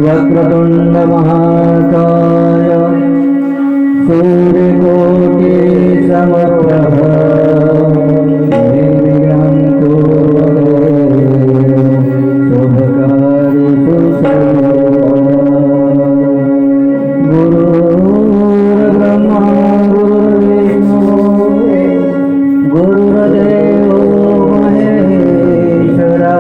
वक्रतुंड महाकाय सूर्यकोटि समप्रभ निर्विघ्नं कुरु शुभकार्येषु सर्वदा। गुरुर्ब्रह्मा गुरुर्विष्णु गुरुर्देवो महेश्वरा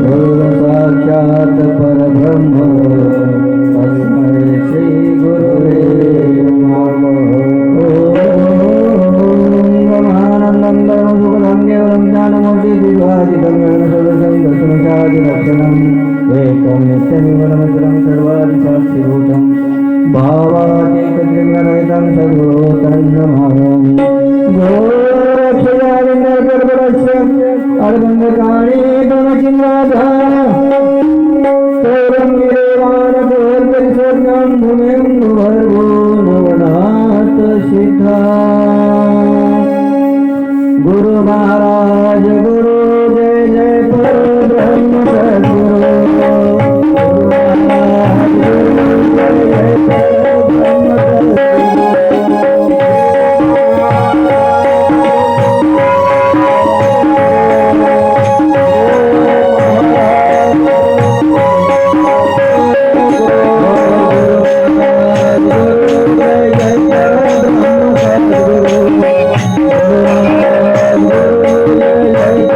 गुरुसाक्षात् परब्रह्म तस्मै श्री गुरुवे नमः। ब्रह्मानन्दं सुखदं केवलं ज्ञानमूर्ति दिवादितं सर्वसं दर्शनसादिलक्षणम् एकं नित्यनिर्मलमचलं सर्वादिशास्त्रीभूतं भावातीतत्रिज्ञरहितं सद्गुरो तन्नमामि। गोरक्षयाविन्दर्गर्भरस्य अर्गङ्गकाणी गुणचिन्नाधार तोरं गिरेवानकोर्गस्वर्गं भूमिं भर्गो नवनाथ शिखा। गुरु महाराज गुरु जय जय परब्रह्म सद्गुरु। गुरु महाराज गुरु जय जय परब्रह्म सद्गुरु।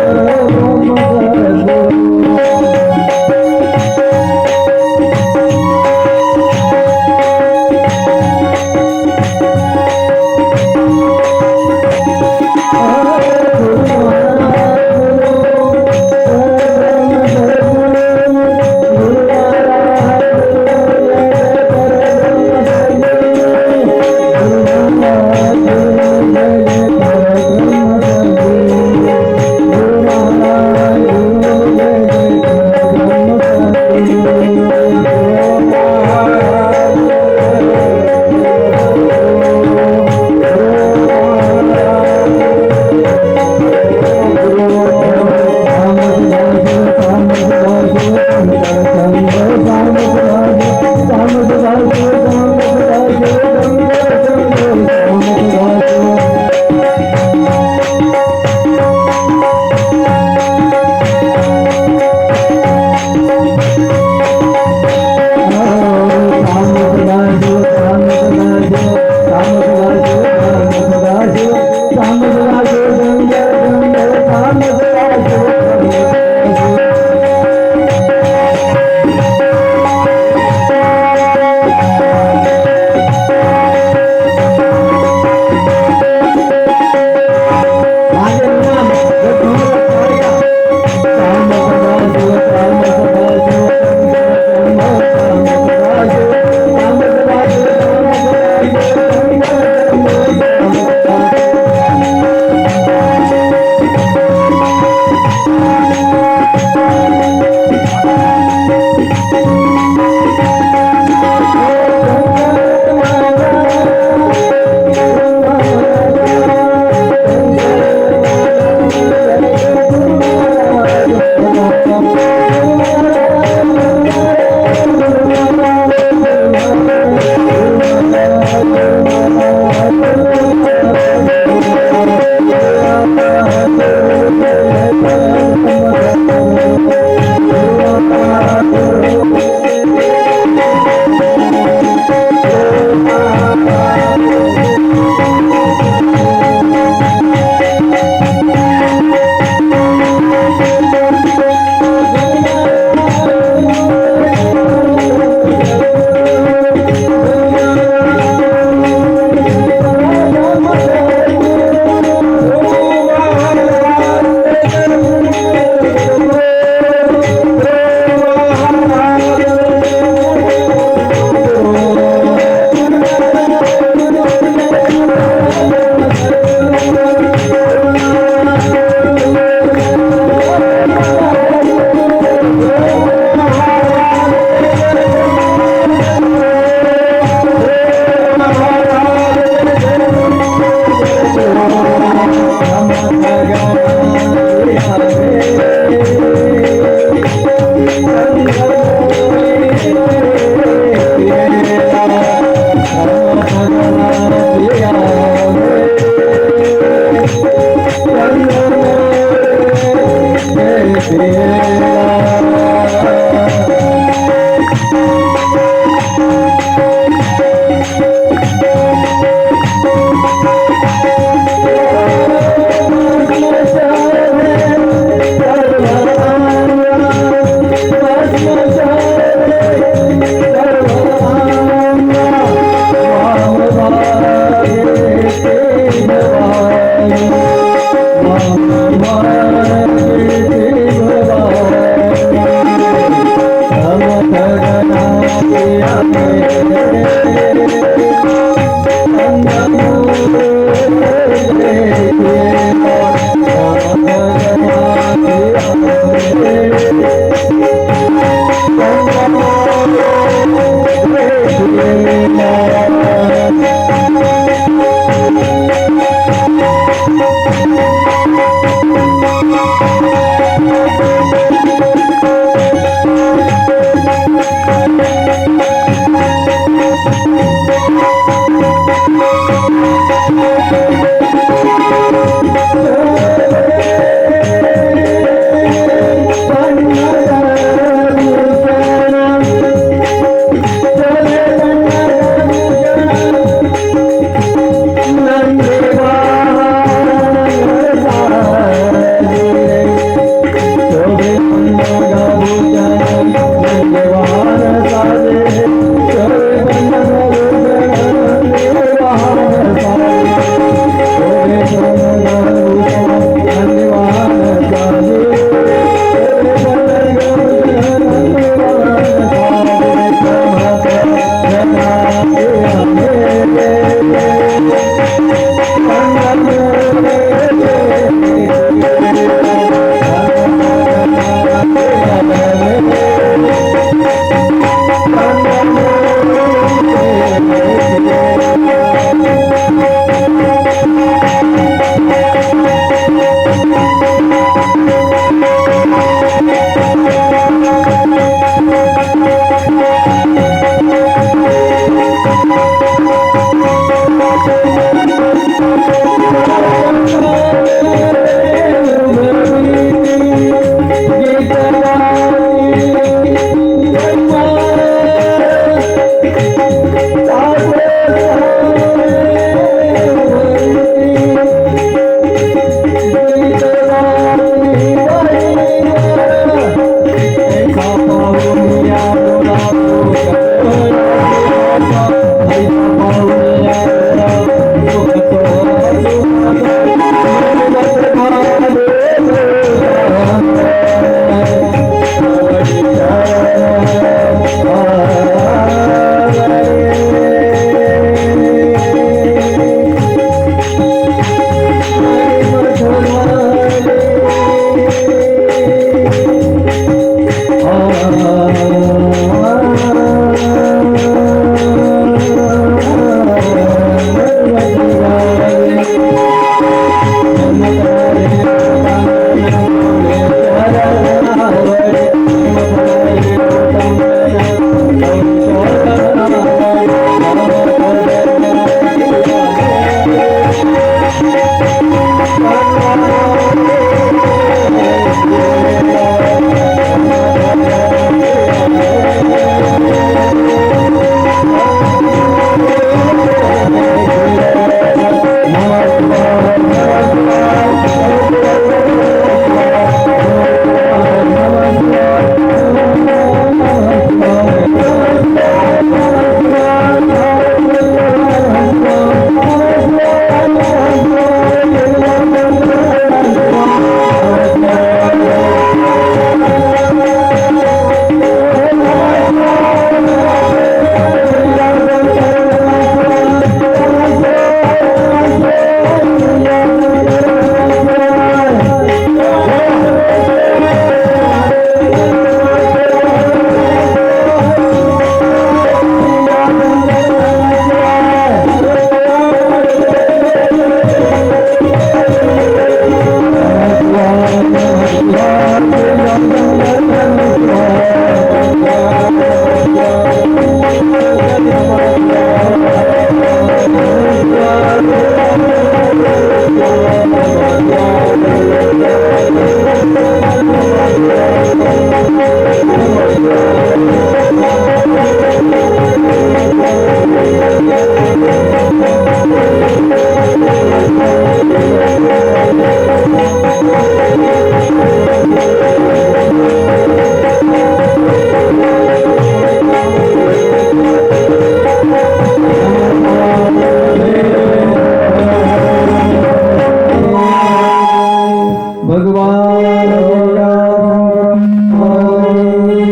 भगवान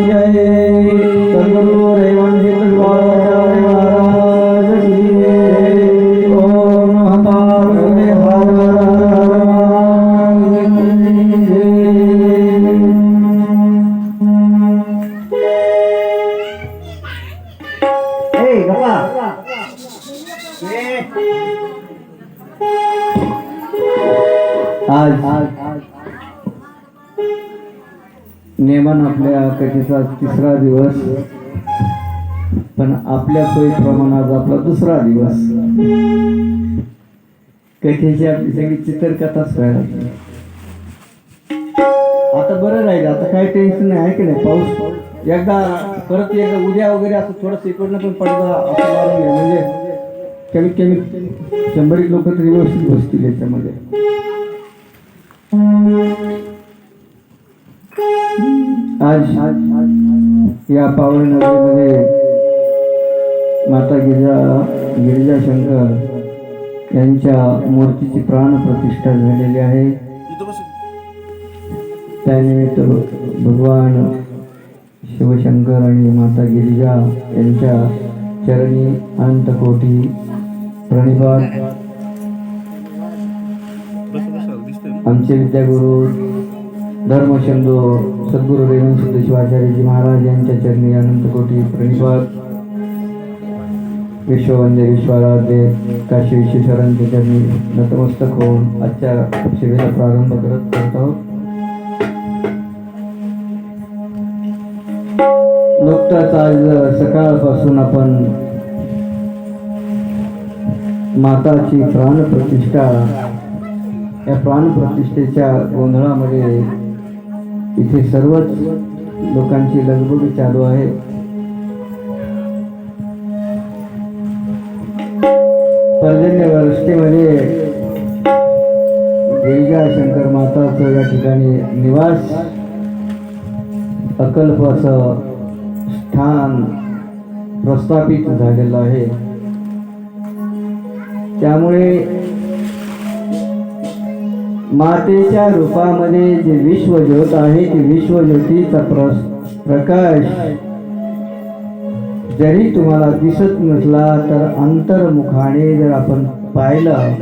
जय सद्गुरु रेवंशी तुझवाचार्य महाराज की जय। ओम नमः पार्वती आज नेमान आपल्या कथेचा तिसरा दिवस, पण आपल्या सोयीप्रमाणे आज आपला दुसरा दिवस. कथेची आपली सगळी चित्रकथाच व्हायला लागली. आता बरं राहील, आता काही टेन्शन नाही आहे की नाही. पाऊस एकदा परत एकदा उद्या वगैरे असं थोडंसं इकडनं पण पडलं असं मारून घ्या, म्हणजे कमीत कमी 100 लोक तरी व्यवस्थित बसतील याच्यामध्ये. आज या पावन नगरीमध्ये माता गिरिजा शंकर यांच्या मूर्तीची प्राण प्रतिष्ठा झालेली आहे. त्यानिमित्त भगवान शिवशंकर आणि माता गिरिजा यांच्या चरणी अनंत कोटी प्रणिपात. आमचे विद्यागुरु धर्मशंदो सद्गुरु रेवणसिद्ध शिवाचार्यजी महाराज यांच्या चरणी अनंत कोटी प्रणिपात. विश्ववंदे विश्वाराध्य काशी विश्वेश्वरांच्या चरणी नतमस्तक होऊन आजच्या सेवेला प्रारंभ करत आहोत. नुकताच आज सकाळपासून आपण माताची प्राणप्रतिष्ठा, या प्राणप्रतिष्ठेच्या गोंधळामध्ये इथे सर्वच लोकांची लगबग चालू आहे. पर्जन्यवृष्टीमध्ये गिरिजा शंकर माताचं या ठिकाणी निवास अकल्पाचं स्थान प्रस्थापित झालेलं आहे. त्यामुळे मातेच्या रूपामध्ये जे विश्वज्योत आहे, ती विश्वज्योतीचा प्रकाश जरी तुम्हाला दिसत नसला तर अंतर्मुखाने जर आपण पाहिलं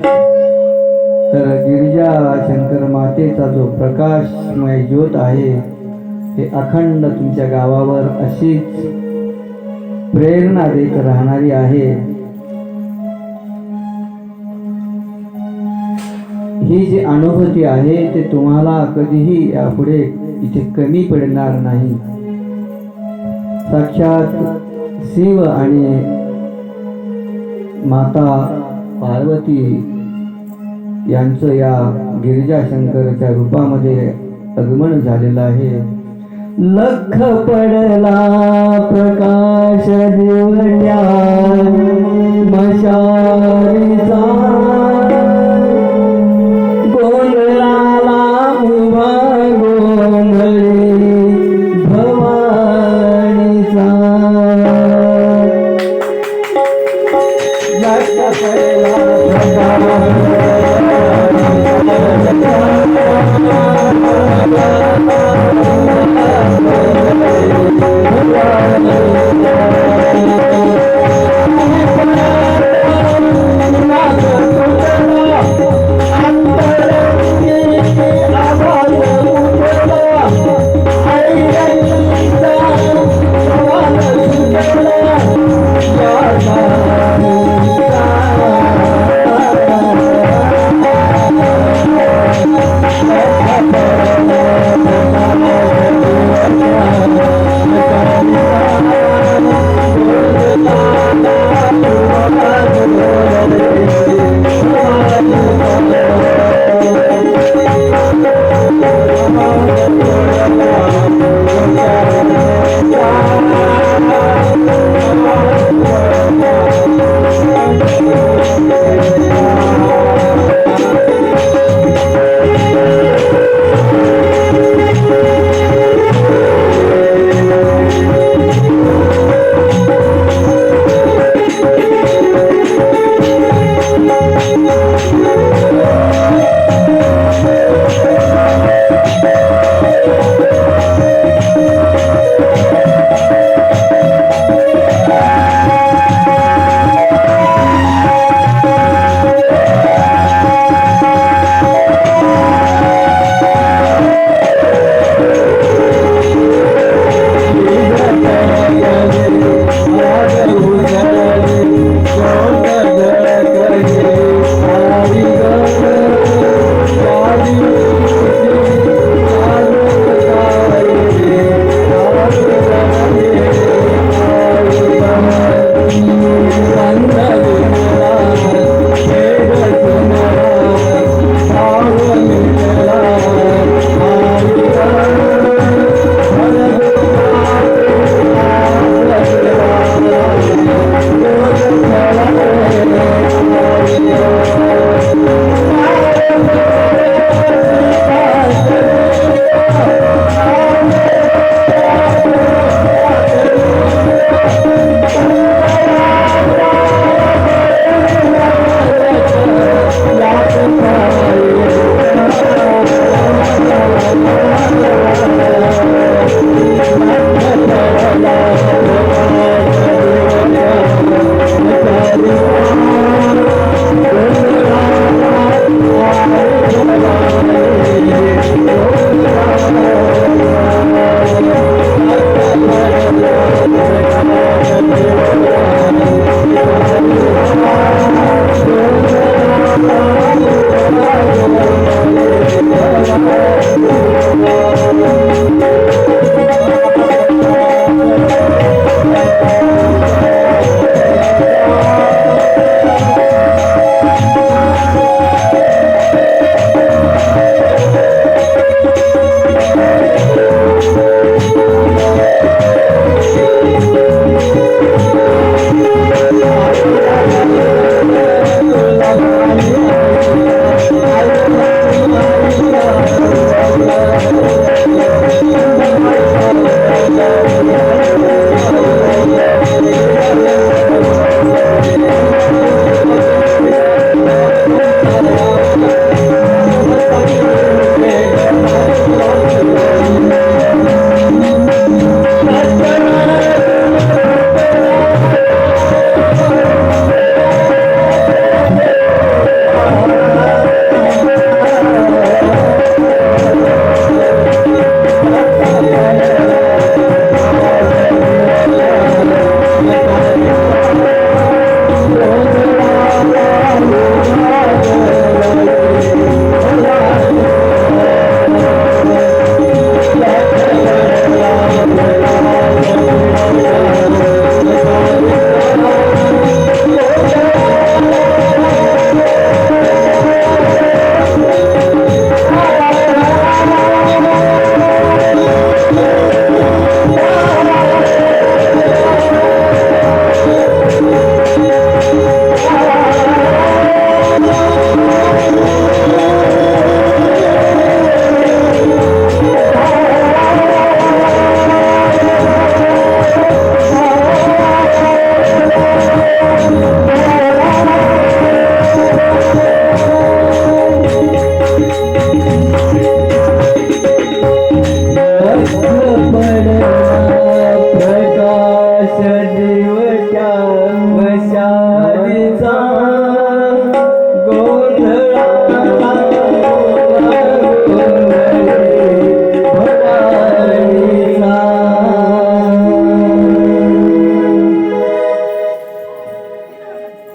तर गिरिजा शंकर मातेचा जो प्रकाशमय ज्योत आहे ते अखंड तुमच्या गावावर अशीच प्रेरणा देत राहणारी आहे. ही जी अनुभूती आहे ते तुम्हाला कधीही यापुढे इथे कमी पडणार नाही. साक्षात शिव आणि माता पार्वती यांचं या गिरिजा शंकरच्या रूपामध्ये आगमन झालेलं आहे. लख पडला प्रकाश दिवट्या मशालीचा,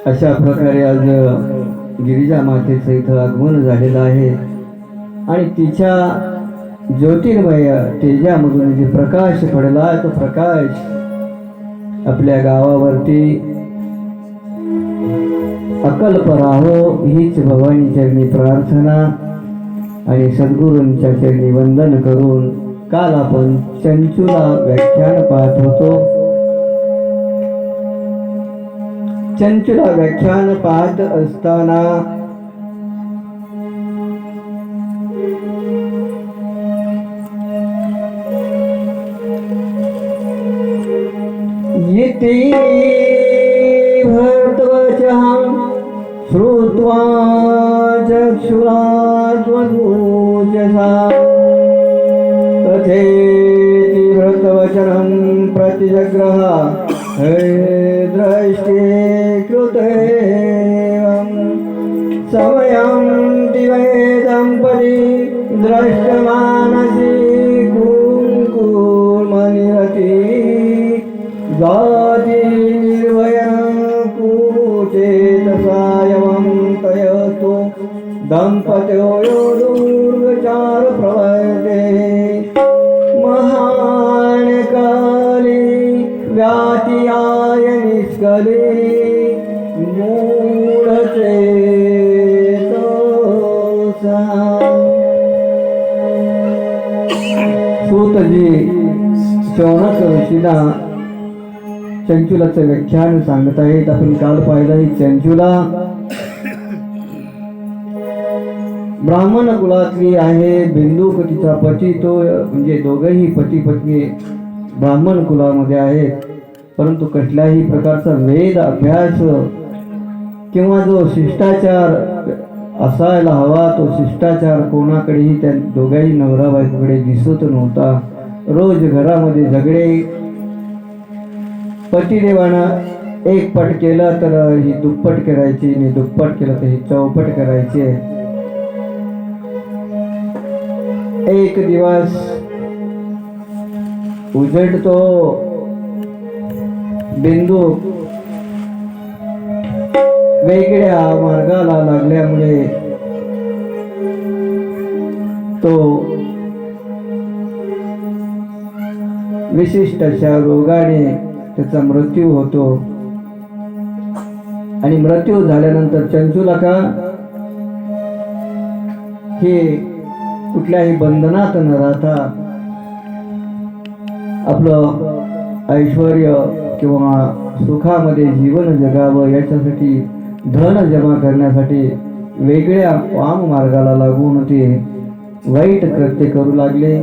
अशा प्रकारे आज गिरिजा मातेचं इथं आगमन झालेलं आहे आणि तिच्या ज्योतिर्मय तेजामधून जे प्रकाश पडला तो प्रकाश आपल्या गावावरती अकल्प राहो हीच भवानी चरणी प्रार्थना आणि सद्गुरूंच्या चरणी वंदन करून काल आपण चंचुला व्याख्यान पाहत होतो. चंचुला व्याख्यान पाहत असताना येते भरतवचः श्रुत्वा चक्षुषा त्वगोचसा तथेति भरतवचनं प्रतिजग्रह दृष्टे कृतेवं समयं दिवेदंपति दृष्टमानसि कुङ्कुमनिरति जाति निर्भयं कुचेतसायवं तयतो दम्पत्यो योदु अवधूतजी शौनक ऋषींना चंचुलाचं व्याख्यान सांगत आहेत. आपण काल पाहिलं ही चंचुला ब्राह्मण कुलातली आहे. बिंदुक तिचा पती, तो म्हणजे दोघंही पती पत्नी ब्राह्मण कुलामध्ये आहेत. परंतु कसल्याही प्रकारचा वेद अभ्यास किंवा जो शिष्टाचार असायला हवा तो शिष्टाचार कोणाकडेही त्या दोघाही नवरा बायकोकडे दिसत नव्हता. रोज घरामध्ये झगडे. पतिदेवानं एक पट केलं तर ही दुप्पट करायची आणि दुप्पट केलं तर ही चौपट करायची. एक दिवस उजडतो. बिंदू वेगळ्या मार्गाला लागल्यामुळे तो विशिष्ट अशा रोगाने त्याचा मृत्यू होतो. आणि मृत्यू झाल्यानंतर चंचुलाका हे कुठल्याही बंधनात न राहता आपलं ऐश्वर्य किंवा सुखामध्ये जीवन जगावं याच्यासाठी धन जमा करण्यासाठी वेगळ्या वाम मार्गाला लागून ते वाईट कृत्य करू लागले.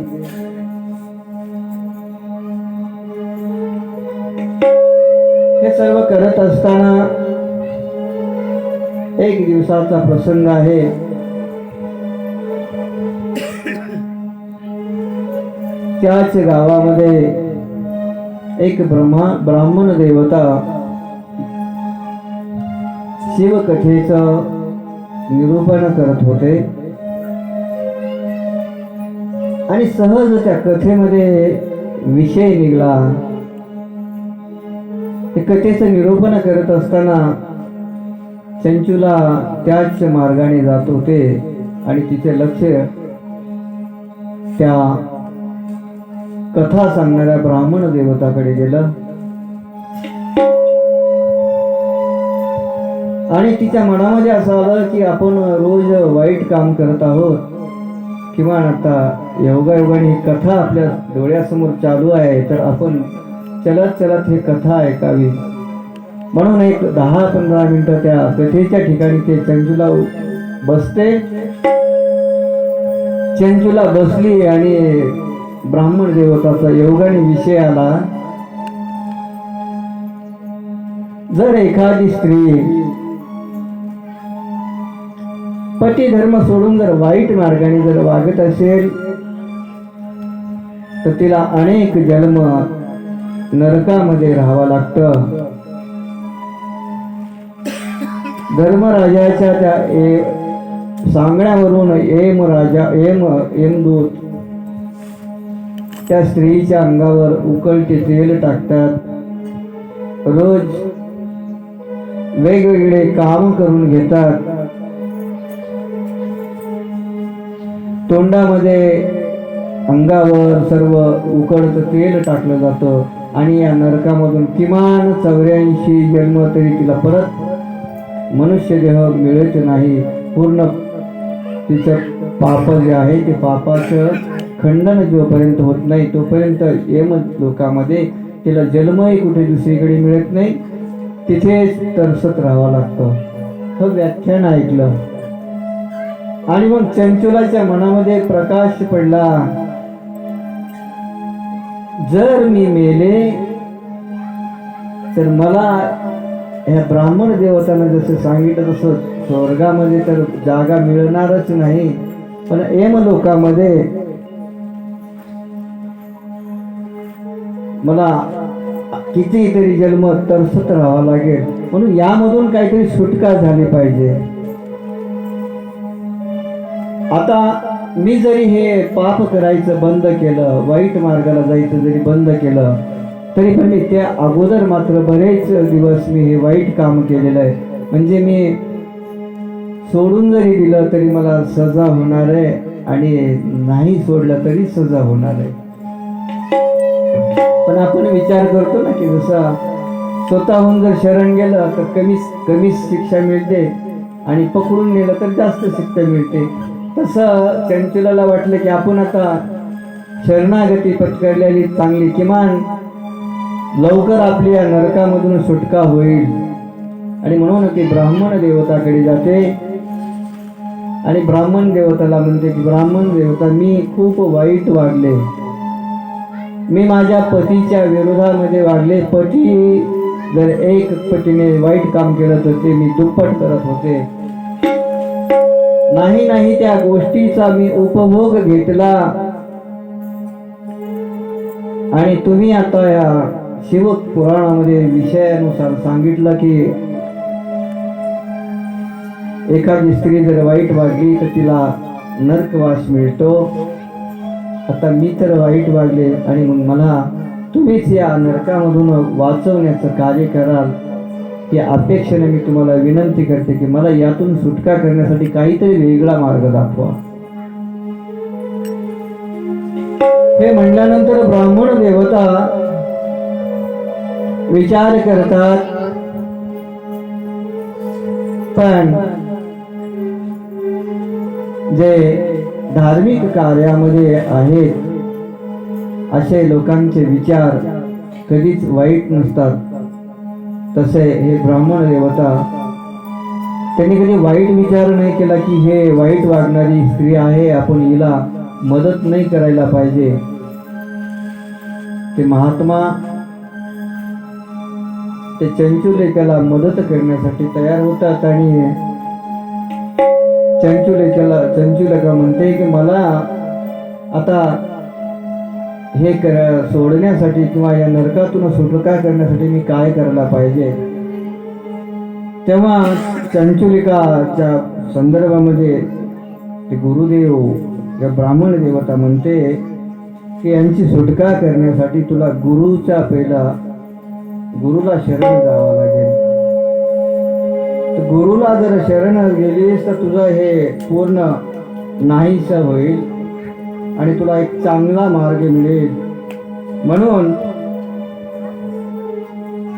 हे सर्व करत असताना एक दिवसाचा प्रसंग आहे. त्याच गावामध्ये एक ब्राह्मण देवता शिवकथेचं निरूपण करत होते. आणि सहज त्या कथेमध्ये विषय निघाला. ते कथेचं निरूपण करत असताना चंचुला त्याच मार्गाने जात होते आणि तिचे लक्ष त्या कथा सांगणाऱ्या ब्राह्मण देवताकडे गेलं. आणि तिच्या मनामध्ये असं आलं की आपण रोज वाईट काम करत आहोत. किंवा आता योगायोगाने ही कथा आपल्या डोळ्यासमोर चालू आहे तर आपण चलत चलत ही कथा ऐकावी म्हणून एक 10-15 मिनिटं त्या कथेच्या ठिकाणी ते चंचुला बसते. चंचुला बसली आणि ब्राह्मण देवताचा योगाने विषय आला. जर एखादी स्त्री पती धर्म सोडून जर वाईट मार्गाने जर वागत असेल तर तिला अनेक जन्म नरकामध्ये राहावं लागतं. धर्मराजाच्या त्या सांगण्यावरून यमदूत त्या स्त्रीच्या अंगावर उकळते तेल टाकतात. रोज वेगवेगळे काम करून घेतात. तोंडामध्ये अंगावर सर्व उकळतं तेल टाकलं जातं आणि या नरकामधून किमान 84 जन्म तरी तिला परत मनुष्य देह मिळत नाही. पूर्ण तिचं पाप जे आहे ते पापाचं खंडन जोपर्यंत होत नाही तोपर्यंत यम लोकामध्ये तिला जन्मही कुठे दुसरीकडे मिळत नाही. तिथेच तरसत राहावं लागतं. हे व्याख्यान ऐकलं आणि मग चंचुलाच्या मनामध्ये प्रकाश पडला. जर मी मेले तर मला ह्या ब्राह्मण देवतानं जसं सांगितलं तसं स्वर्गामध्ये तर जागा मिळणारच नाही, पण यमलोकामध्ये मला कितीतरी जन्म तरसत राहावं लागेल. म्हणून यामधून काहीतरी सुटका झाली पाहिजे. आता मी जरी हे पाप करायचं बंद केलं, वाईट मार्गाला जायचं जरी बंद केलं, तरी पण मी त्या अगोदर मात्र बरेच दिवस मी हे वाईट काम केलेलं आहे. म्हणजे मी सोडून जरी दिलं तरी मला सजा होणार आहे आणि नाही सोडलं तरी सजा होणार आहे. पण आपण विचार करतो ना की जसं स्वतःहून जर शरण गेलं तर कमी शिक्षा मिळते आणि पकडून नेलं तर जास्त शिक्षा मिळते. तसं चंचुलाला वाटलं की आपण आता शरणागती पत्करलेली चांगली, किमान लवकर आपली या नरकामधून सुटका होईल. आणि म्हणून ती ब्राह्मण देवताकडे जाते आणि ब्राह्मण देवताला म्हणते की ब्राह्मण देवता, मी खूप वाईट वागले, मी माझ्या पतीच्या विरोधामध्ये वागले. पती जर एक पतीने वाईट काम केलं तर ते मी दुप्पट करत होते. नाही त्या गोष्टीचा मी उपभोग घेतला आणि तुम्ही आता या शिवपुराणामध्ये विषयानुसार सांगितलं की एखादी स्त्री जर वाईट वागली तर तिला नरकवास मिळतो. आता मी तर वाईट वागले आणि मग मला तुम्हीच या नरकामधून वाचवण्याचं कार्य कराल, या अपेक्षेने मी तुम्हाला विनंती करते की मला यातून सुटका करण्यासाठी काहीतरी वेगळा मार्ग दाखवा. हे म्हणल्यानंतर ब्राह्मण देवता विचार करतात, पण जे धार्मिक कार्यामध्ये आहेत असे लोकांचे विचार कधीच वाईट नसतात. तसे हे ब्राह्मण देवता त्यांनी कधी वाईट विचार नाही केला की हे वाईट वागणारी स्त्री आहे, आपण हिला मदत नाही करायला पाहिजे. ते महात्मा ते चंचुलेखाला मदत करण्यासाठी तयार होतात आणि चंचुलेखा म्हणते की मला आता हे सोडण्यासाठी किंवा या नरकातून सुटका करण्यासाठी मी काय करायला पाहिजे. तेव्हा चंचुलिकाच्या संदर्भामध्ये ते गुरुदेव या ब्राह्मण देवता म्हणते की यांची सुटका करण्यासाठी तुला गुरुला शरण जावं लागेल. तर गुरुला जर शरण गेलीस तर तुझं हे पूर्ण नाहीसं होईल आणि तुला एक चांगला मार्ग मिळेल. म्हणून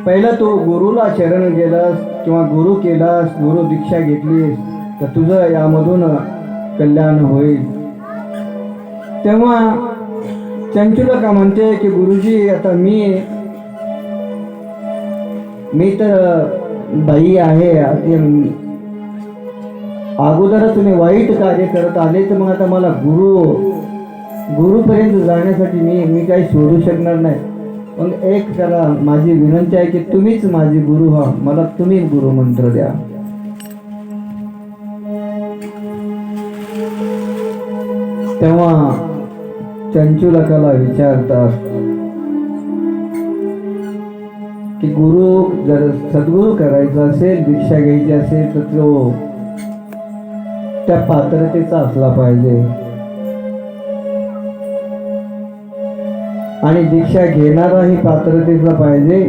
पहिला तू गुरुला शरण गेलास किंवा गुरु केलास, गुरु दीक्षा घेतलीस तर तुझं यामधून कल्याण होईल. तेव्हा चंचुलका म्हणते की गुरुजी, आता मी तर बाई आहे, अगोदर तुम्ही वाईट कार्य करत आले तर मग आता मला गुरुपर्यंत जाण्यासाठी मी काही सोडू शकणार नाही. मग एक करा, माझी विनंती आहे की तुम्हीच माझी गुरु व्हा, मला तुम्ही गुरु मंत्र द्या. तेव्हा चंचुलकाला विचारतात की गुरु जर सद्गुरु करायचा असेल, दीक्षा घ्यायची असेल तर तो त्या पात्रतेचा असला पाहिजे आणि दीक्षा घेणाराही पात्रतेचा पाहिजे.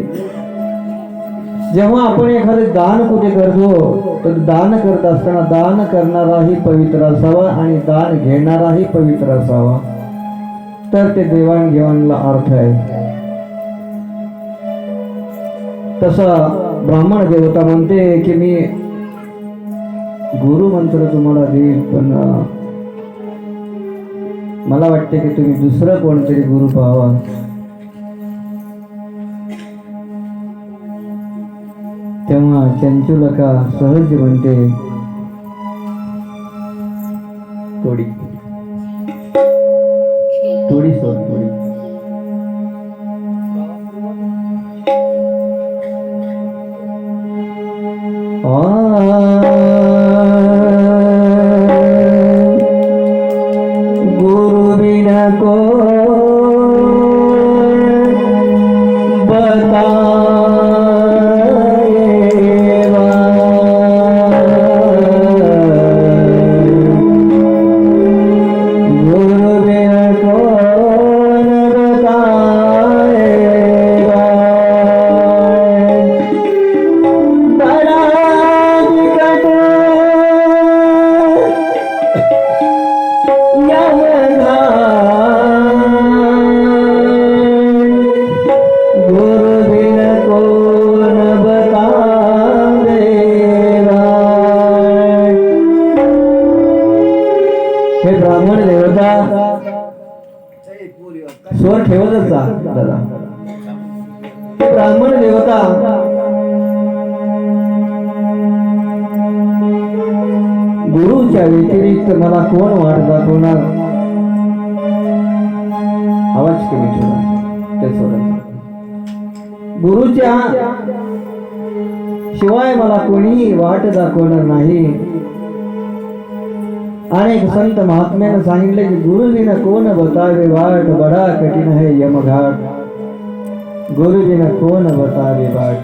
जेव्हा आपण एखादे दान कुठे करतो तर दान करत असताना दान करणाराही पवित्र असावा आणि दान घेणाराही पवित्र असावा, तर ते देवाणघेवाणला अर्थ आहे. तसा ब्राह्मण देवता म्हणते की मी गुरु मंत्र तुम्हाला देईल, पण मला वाटते की तुम्ही दुसरं कोणतरी गुरु पाहावा. तेव्हा चंचुलका सहज म्हणते, थोडी सोड थोडी. गुरु बिना को स्वर ठेवतच जा दादा. ब्राह्मण देवता गुरुच्या व्यतिरिक्त मला कोण वाट दाखवणार? आवाज कमी ठेवा त्या स्वराचा. गुरुच्या शिवाय मला कोणी वाट दाखवणार नाही. अनेक संत महात्म्यानं सांगितले की गुरुजीनं कोण बतावे वाट, बडा कठीण है यमघाट. गुरुजीनं कोण बतावे वाट.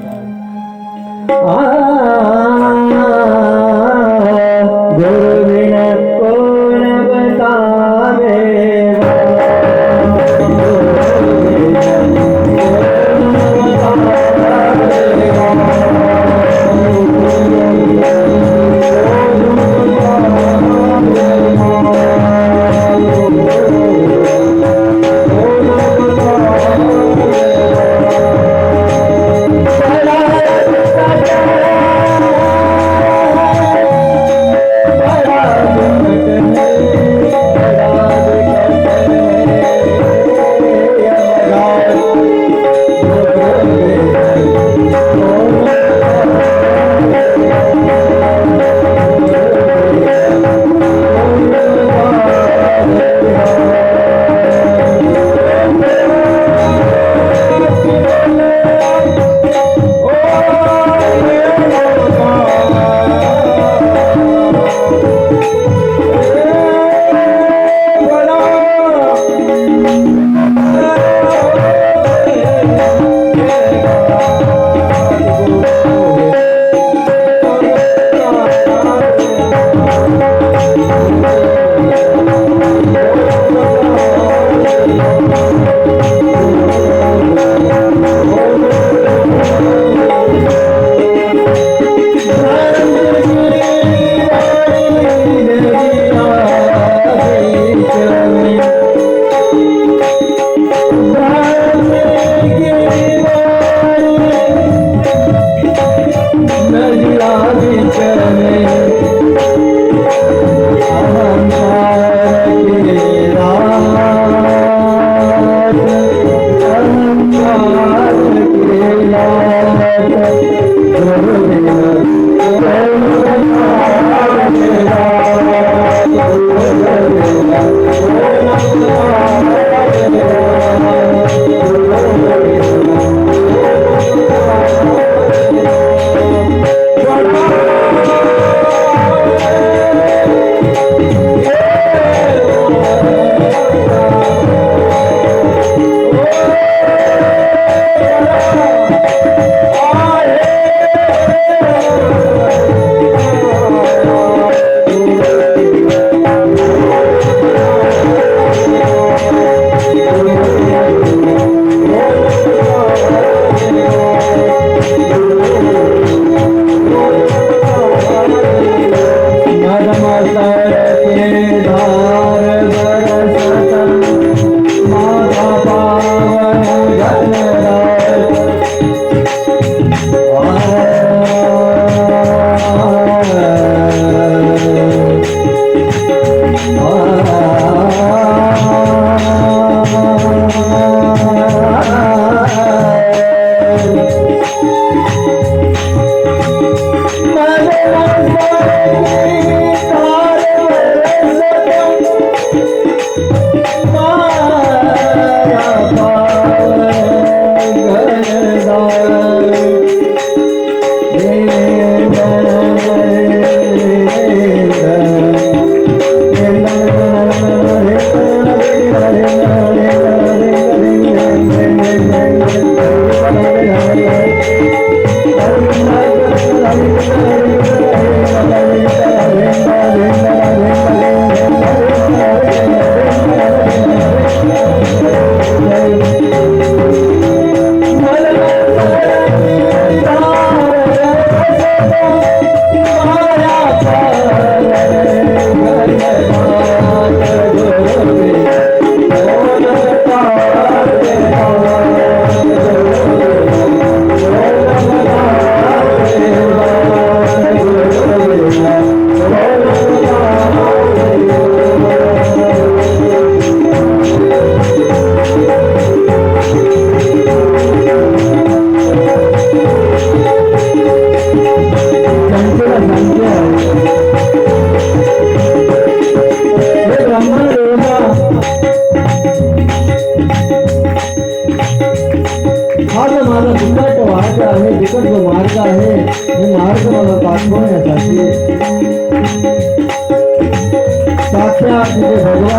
गुरुजीनं कोण बतावे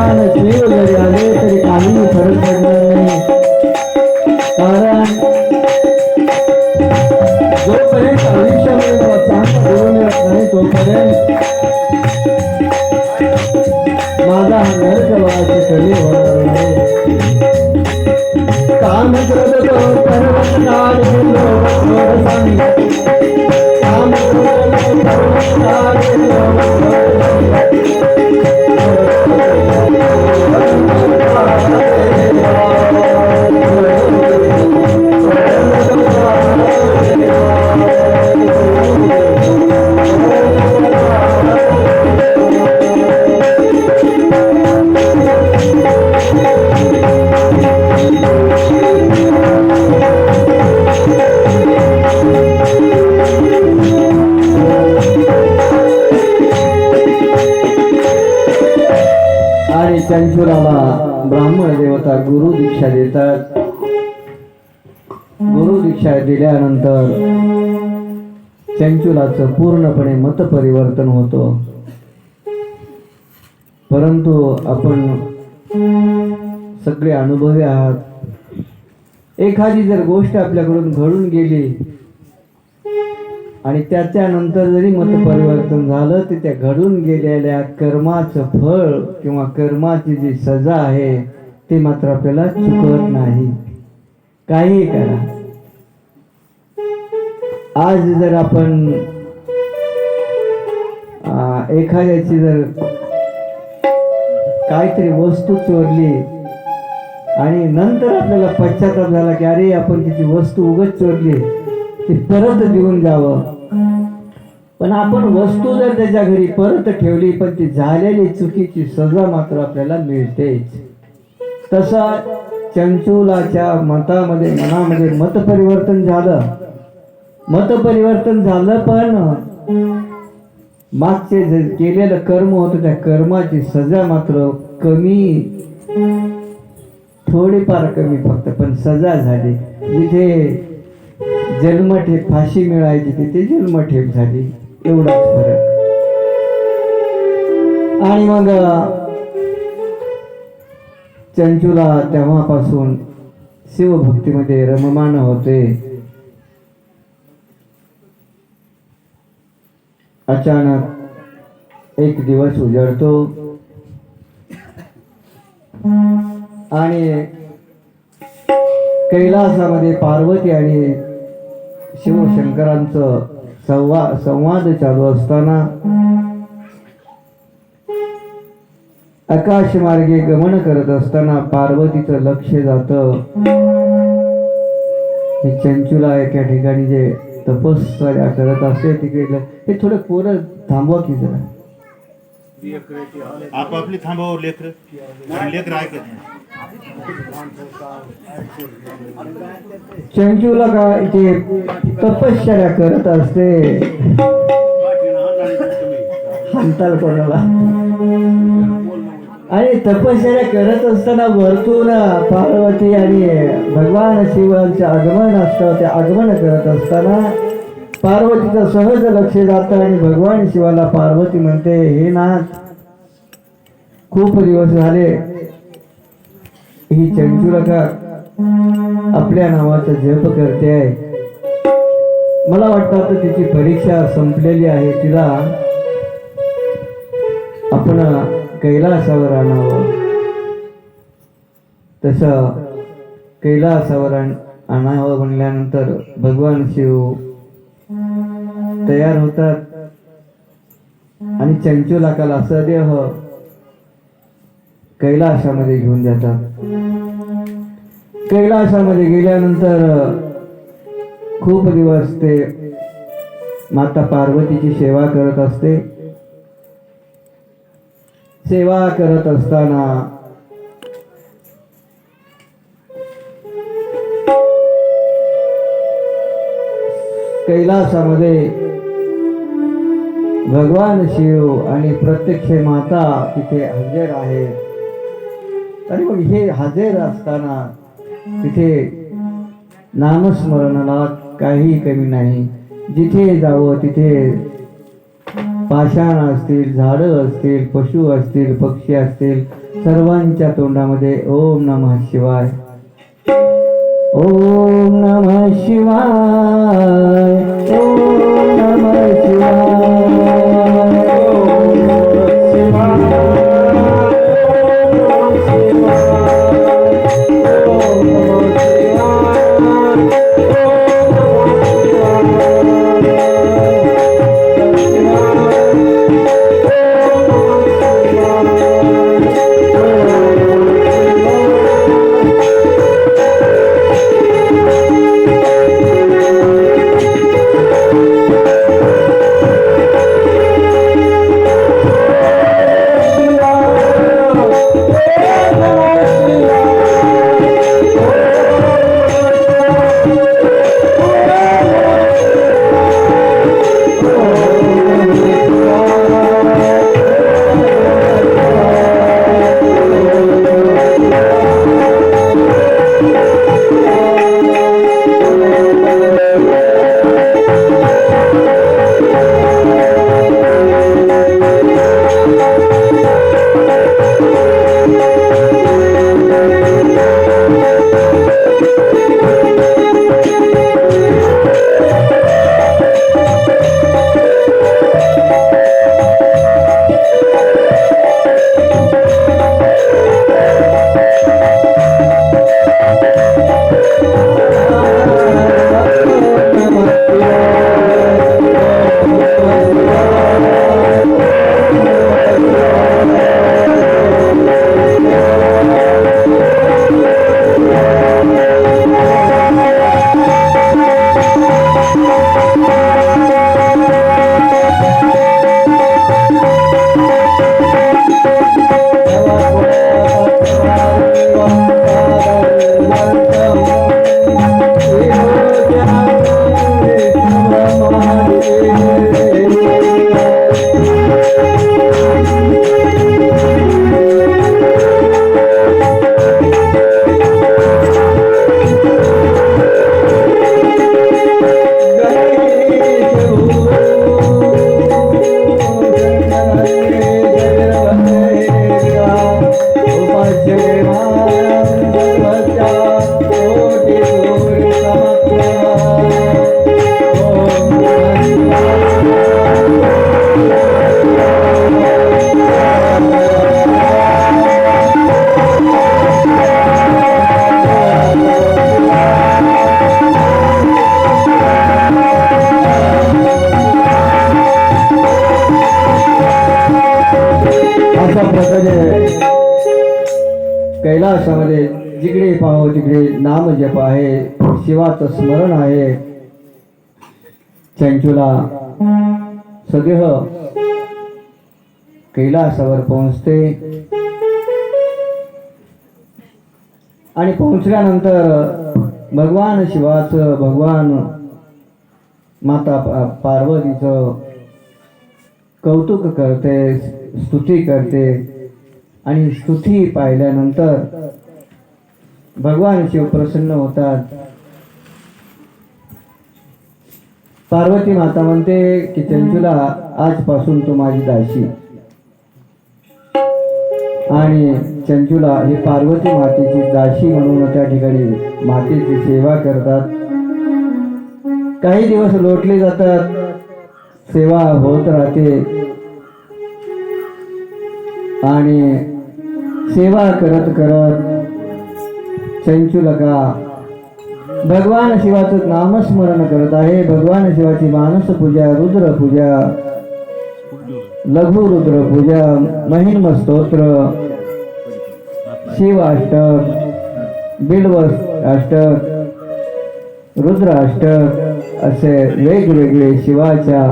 भगवान शिव जरी आले तरी काहीही फरक पडणार नाही. कारण जोपर्यंत आयुष्यामध्ये मला चांगला गुरु मिळत नाही तोपर्यंत माझा हा नरकवासी कधी होणार नाही. काम करतो सर्वकाळ सांग काम करतो सर्वकाळ चंचुराला ब्राह्मण देवता गुरु दीक्षा देतात. गुरु दीक्षा दिल्यानंतर चंचुलाचं पूर्णपणे मत परिवर्तन होतं. परंतु आपण सगळे अनुभवी आहात. एखादी जर गोष्ट आपल्याकडून घडून गेली आणि त्याच्यानंतर जरी मत परिवर्तन झालं तर त्या घडून गेलेल्या कर्माचं फळ किंवा कर्माची जी सजा आहे ते मात्र आपल्याला चुकत नाही. काही करा. आज जर आपण एखाद्याची जर काहीतरी वस्तू चोरली आणि नंतर आपल्याला पश्चाताप झाला की अरे आपण तिची वस्तू उगाच चोरली, ती परत देऊन जावं. पण आपण वस्तू जर त्याच्या घरी परत ठेवली पण ती झालेली चुकीची सजा मात्र आपल्याला मिळतेच. तसा चंचुलाच्या मनामध्ये मत परिवर्तन झालं. मत परिवर्तन झालं पण मागचे जे केलेलं कर्म होतं त्या कर्माची सजा मात्र कमी, थोडीफार कमी फक्त, पण सजा झाली. जिथे जन्मठेप फाशी मिळायची तिथे जन्मठेप झाली, एवढाच फरक. आणि मग चंचुला तेव्हापासून शिवभक्तीमध्ये रममाण होते. अचानक एक दिवस उजळतो आणि कैलासामध्ये पार्वती आणि शिवशंकरांचं संवाद चालू असताना आकाश मार्गे गमन करत असताना पार्वतीचं लक्ष जातं. हे चंचुला एका ठिकाणी जे तपस्या करत असते तिकडे. हे थोडं पोरं थांबवा की जरा. आपापली थांबावर लेकर लेकर ऐकत नाही. चंचुला का इथे तपश्चर्या करत असते. हांताल कोणाला. आणि तपश्चर्या करत असताना वरतून पार्वती आणि भगवान शिवांचे आगमन असतं. ते आगमन करत असताना पार्वतीचं सहज लक्ष जातं आणि भगवान शिवाला पार्वती म्हणते, हे नाथ, खूप दिवस झाले ही चंचुलका आपल्या नावाचा जप करते आहे. मला वाटतं आता तिची परीक्षा संपलेली आहे. तिला आपण कैलासावर आणावं. तसं कैलासावर आणावं म्हणल्यानंतर भगवान शिव तयार होतात आणि चंचुलाकाला सदेह कैलासामध्ये घेऊन जातात. कैलासामध्ये गेल्यानंतर खूप दिवस ते माता पार्वतीची सेवा करत असते. सेवा करत असताना कैलासामध्ये भगवान शिव आणि प्रत्यक्ष माता तिथे हजर आहे. आणि मग हे हजर असताना तिथे नामस्मरणाला काही कमी नाही. जिथे जावं तिथे पाषाण असतील, झाडं असतील, पशु असतील, पक्षी असतील, सर्वांच्या तोंडामध्ये ओम नमः शिवाय, ओम नमः शिवाय, ओम नमः शिवाय, कैलासामध्ये जिकडे पाहो तिकडे नाम जप आहे, शिवाचं स्मरण आहे. चंचुला सदेह कैलासावर पोहोचते आणि पोहोचल्यानंतर भगवान शिवाचं, भगवान माता पार्वतीचं कौतुक करते, स्तुती करते. आणि स्तुती पाहिल्यानंतर भगवान शिव प्रसन्न होतात. पार्वती माता म्हणते की चंचुला, आजपासून तू माझी दासी. आणि चंचुला ही पार्वती मातेची दासी म्हणून त्या ठिकाणी मातेची सेवा करतात. काही दिवस लोटले जातात, सेवा होत राहते. आणि सेवा करत करत चंचुलका भगवान शिवाचं नामस्मरण करत आहे. भगवान शिवाची मानस पूजा, रुद्र पूजा, लघु रुद्र पूजा, महिम स्तोत्र, शिव अष्टक, बिल्व अष्टक, रुद्र अष्टक असे वेगवेगळे शिवाच्या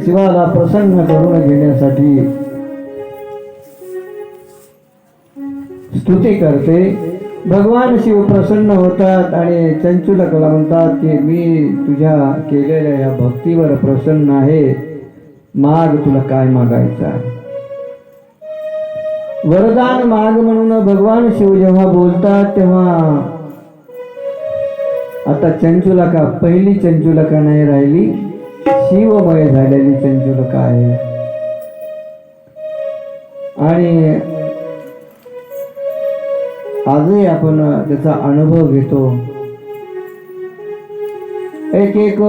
शिवाला प्रसन्न करून घेण्यासाठी स्तुती करते. भगवान शिव प्रसन्न होतात आणि चंचुलकला म्हणतात की मी तुझ्या केलेल्या या भक्तीवर प्रसन्न आहे, माग तुला काय मागायचं आहे. वरदान माग म्हणून भगवान शिव जेव्हा बोलतात तेव्हा आता चंचुलका पहिली चंचुलका नाही राहिली, शिवमय झालेली चंचुलका आहे. आणि आजही आपण त्याचा अनुभव घेतो. एक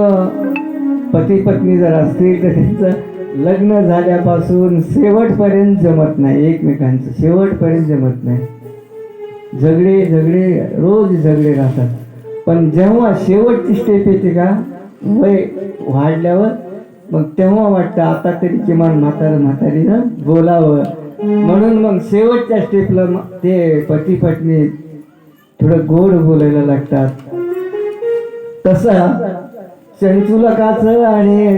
पती पत्नी जर असतील तर त्यांचं लग्न झाल्यापासून शेवटपर्यंत जमत नाही, एकमेकांचं शेवटपर्यंत जमत नाही. झगडे रोज झगडे राहतात. पण जेव्हा शेवटची स्टेप येते का, वय वाढल्यावर, मग तेव्हा वाटतं आता तरी किमान म्हातारीनं बोलावं. म्हणून मग शेवटच्या स्टेपला ते पती पत्नी थोडं गोड बोलायला लागतात. तसा चंचुलकाचं आणि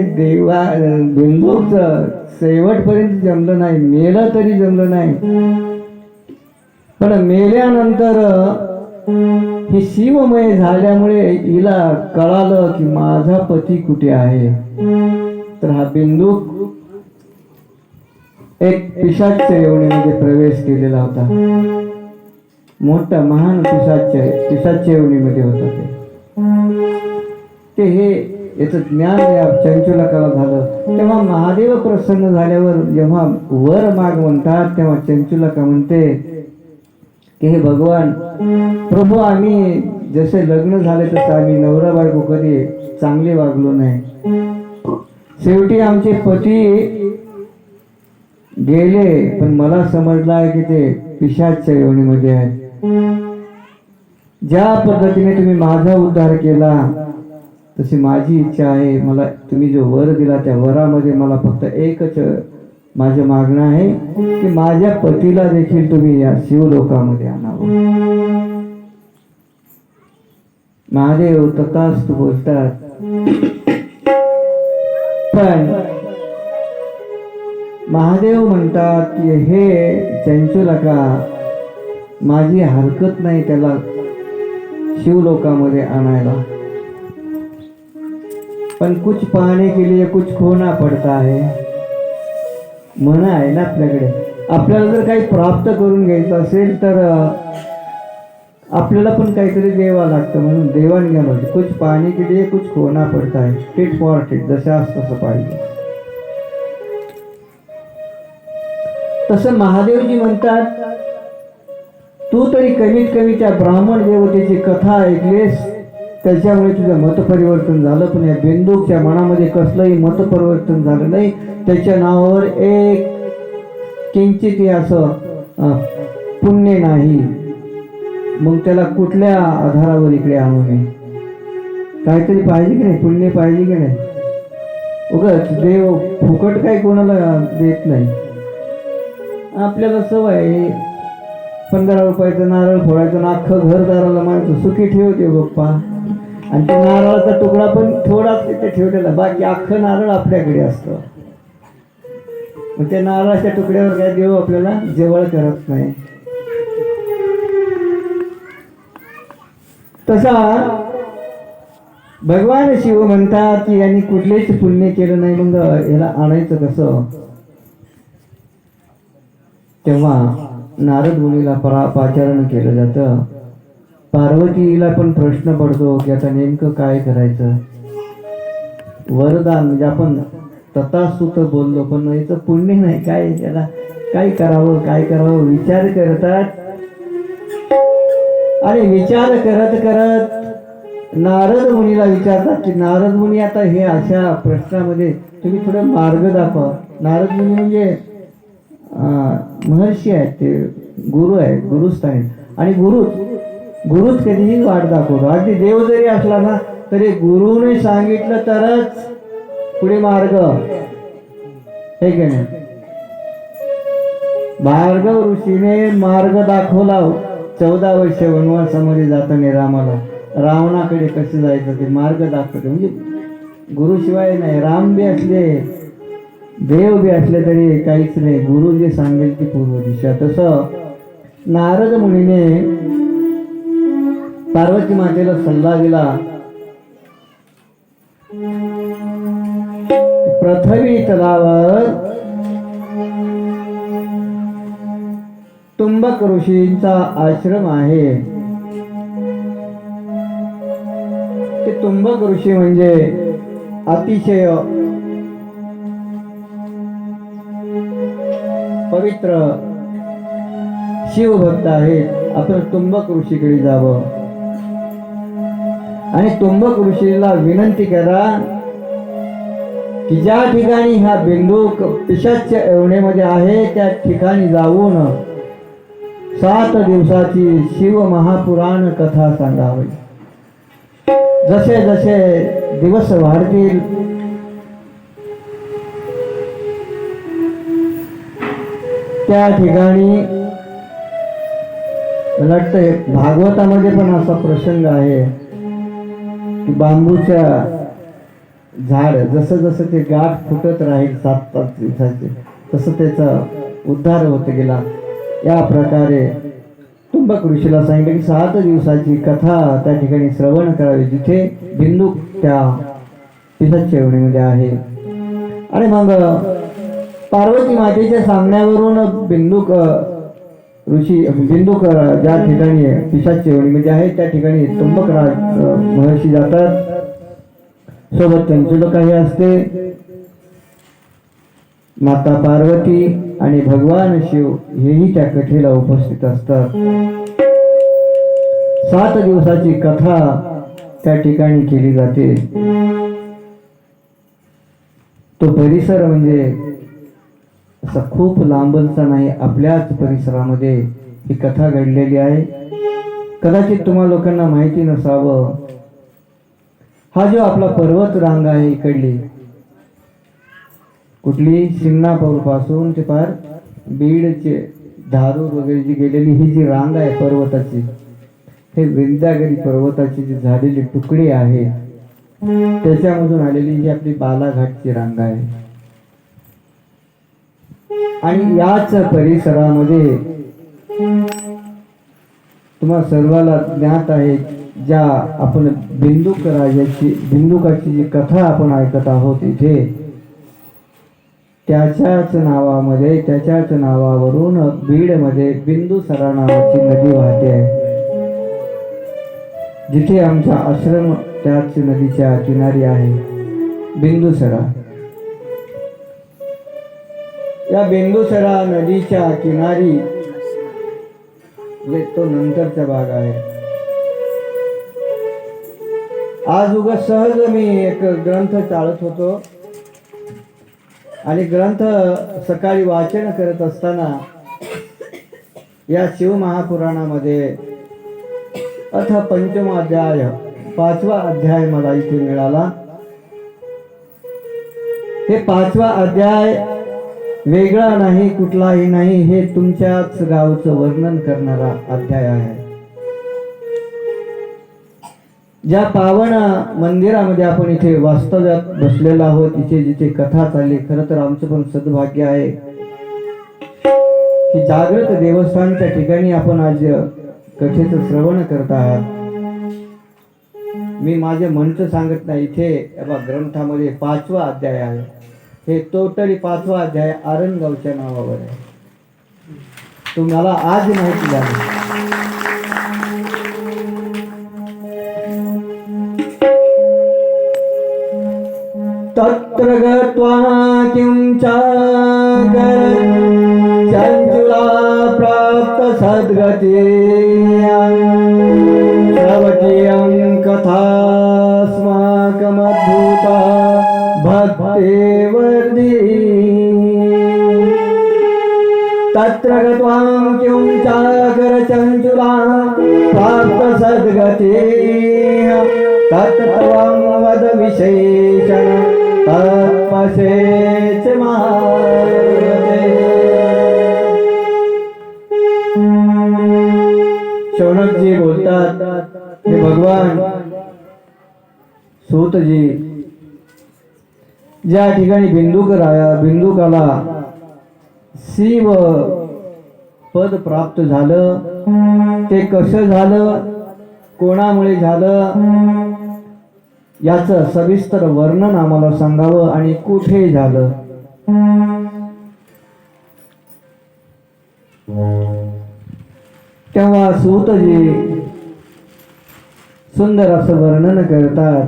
बिंदूचं शेवटपर्यंत जमलं नाही, मेलं तरी जमलं नाही. पण मेल्यानंतर हे शिवमय झाल्यामुळे हिला कळालं की माझा पती कुठे आहे. तर हा बिंदू एक पिशाच्य योनीमध्ये प्रवेश केलेला होता. मोठा महान पिशाच्य योनीमध्ये होता ते हे याचं ज्ञान या चंचुलकाला झालं. तेव्हा महादेव प्रसन्न झाल्यावर जेव्हा वर माग म्हणतात तेव्हा चंचुलका म्हणते की हे भगवान प्रभू, आम्ही जसे लग्न झाले तसं आम्ही नवरा बायको कधी चांगले वागलो नाही. शेवटी आमचे पती गेले, पण मला समजलं आहे की ते पिशाच्य योनीमध्ये आहेत. ज्या पद्धतीने तुम्ही माझा उद्धार केला तशी माझी इच्छा आहे, मला तुम्ही जो वर दिला त्या वरामध्ये मला फक्त एकच माझं मागणं आहे की माझ्या पतीला देखील तुम्ही या शिवलोकामध्ये आणावं. महादेव तथास्तु बोलतात. पण महादेव म्हणतात की हे चंचुलका, माझी हरकत नाही त्याला शिवलोकामध्ये आणायला, पण कुछ पाने के लिए कुछ खोना पडता है. म्हणा आहे ना आपल्याकडे. आपल्याला जर काही प्राप्त करून घ्यायचं असेल तर आपल्याला पण काहीतरी द्यावं लागतं. म्हणून देवाणघेवाण होते. कुछ पाने के लिए कुछ खोना पडता है. टिट फॉर टिट, जसं असतं तसं पाहिजे. तसं महादेवजी म्हणतात, तू तरी कमीत कमी त्या ब्राह्मण देवतेची कथा ऐकलीस, त्याच्यामुळे तुझं मतपरिवर्तन झालं. पण या बिंदूच्या मनामध्ये कसलंही मतपरिवर्तन झालं नाही. त्याच्या नावावर एक किंचित असं पुण्य नाही. मग त्याला कुठल्या आधारावर इकडे आणू नये? काहीतरी पाहिजे की नाही, पुण्य पाहिजे की नाही. उगाच देव फुकट काही कोणाला देत नाही. आपल्याला सवय 15 रुपयाचं नारळ फोडायचं ना अख्खं घरदाराला माणसं सुखी ठेवते बाप्पा. आणि त्या नारळाचा तुकडा पण थोडाच तिथे ठेवलेला, बाकी अख्खं नारळ आपल्याकडे असतं. मग त्या नारळाच्या तुकड्यावर काय देव आपल्याला जवळ करत नाही. तसा भगवान शिव म्हणतात की यांनी कुठलेच पुण्य केलं नाही, मग याला आणायचं कसं. तेव्हा नारद मुनीला पाचारण केलं जातं. पार्वतीला पण प्रश्न पडतो की आता नेमकं काय करायचं. वरदान म्हणजे आपण तथास्तु तर बोललो, पण याचं पुण्य नाही, काय याला काय करावं विचार करतात. आणि विचार करत करत नारद मुनीला विचारतात की नारद मुनी, आता हे अशा प्रश्नामध्ये तुम्ही थोडं मार्ग दाखवा. नारद मुनी म्हणजे महर्षी आहेत, ते गुरु आहेत, गुरुस्थान आहेत. आणि गुरुच कधीही वाट दाखवतो. अगदी देव जरी असला ना तरी गुरुने सांगितलं तरच पुढे मार्ग, हे की नाही. भार्गव ऋषीने मार्ग दाखवला 14 वर्ष वनवासामध्ये जाताना रामाला. रावणाकडे कसं जायचं ते मार्ग दाखवते. म्हणजे गुरुशिवाय नाही. राम बी असले, देव बी असले तरी काहीच नाही. गुरु जे सांगेल ती पूर्व दिशा. तसं नारद मुनीने पार्वती मातेला सल्ला दिला. पृथ्वी तलावर तुंबक ऋषींचा आश्रम आहे. ते तुंबक ऋषी म्हणजे अतिशय पवित्र शिवभक्त आहेत. आपण तुंबक ऋषीकडे जावं आणि तुंबक ऋषीला विनंती करा की ज्या ठिकाणी हा बिंदूक पिशाच्य येवणेमध्ये आहे त्या ठिकाणी जाऊन 7 दिवसाची शिव महापुराण कथा सांगावी. जसे जसे दिवस वाढतील त्या ठिकाणी मला वाटतं भागवतामध्ये पण असा प्रसंग आहे की बांबूच्या झाड जसं जसं ते गाठ फुटत राहील 7-5 दिवसाचे तसं त्याचा उद्धार होत गेला. या प्रकारे तुंबक ऋषीला सांगितलं की 7 दिवसाची कथा त्या ठिकाणी श्रवण करावी जिथे बिंदू त्या पिशाच्य योनीमध्ये आहे. आणि मग पार्वती मातेच्या सांगण्यावरून बिंदुक ज्या ठिकाणी पिशाच्य योनीमध्ये आहे त्या ठिकाणी तुंबकराज महर्षी जातात. सोबत त्यांचे लोक काही असते. माता पार्वती आणि भगवान शिव हेही त्या कथेला उपस्थित असतात. 7 दिवसाची कथा त्या ठिकाणी केली जाते. तो परिसर म्हणजे असा खूप लांबचा नाही, आपल्याच परिसरामध्ये ही कथा घडलेली आहे. कदाचित तुम्हा लोकांना माहिती नसावं, हा जो आपला पर्वत रांग आहे इकडली कुठली शिंगणापूर पासून ते पार बीडचे धारूर वगैरे जी गेलेली ही जी रांग आहे पर्वताची, हे विंध्यागिरी पर्वताची जी झालेली तुकडे आहे त्याच्यामधून आलेली ही आपली बालाघाटची रांग आहे. आणि याच परिसरामध्ये तुम्हा सर्वाला ज्ञात आहे ज्या आपण बिंदुकाची जी कथा आपण ऐकत आहोत इथे त्याच्याच नावावरून बीडमध्ये बिंदुसरा नावाची नदी वाहते आहे. जिथे आमचा आश्रम त्याच नदीच्या किनारी आहे बिंदुसरा. या बिंदुसरा नदीच्या किनारी तो नंतरचा भाग आहे. आज उगा सहज मी एक ग्रंथ चालत होतो आणि ग्रंथ सकाळी वाचन करत असताना या शिव महापुराणामध्ये अथ पंचम अध्याय 5वा अध्याय मला इथे मिळाला. हे 5वा अध्याय वेगळा नाही, कुठलाही नाही, हे तुमच्याच गावचं वर्णन करणारा अध्याय आहे. ज्या पावन मंदिरामध्ये आपण इथे वास्तव्यात बसलेलो आहोत, इथे जिथे कथा चालली, खरं तर आमचं पण सद्भाग्य आहे की जागृत देवस्थानच्या ठिकाणी आपण आज कथेचं श्रवण करत आहात. मी माझे मनचं सांगत नाही, इथे ग्रंथामध्ये 5वा अध्याय आहे. हे टोटली 5वा अध्याय आरणगावच्या नावावर आहे. तुम्हाला आज माहिती झाली. तत्र गत्वा किं चाकर चंचुला प्राप्त सद्गते श्रवतीयं कथास्माकमद्भुता भक्तेवर्धिनी. तत्र गत्वा किं चाकर चंचुला प्राप्त सद्गते तत्त्वं वद विशेषण तत्पशेच मार्गते. शौनकजी बोलतात, हे भगवान सूतजी ज्या ठिकाणी बिंदुकाला शिव पद प्राप्त झालं ते कसं झालं, कोणामुळे झालं, याचं सविस्तर वर्णन आम्हाला सांगावं आणि कुठे झालं. तेव्हा सूतजी सुंदर असं वर्णन करतात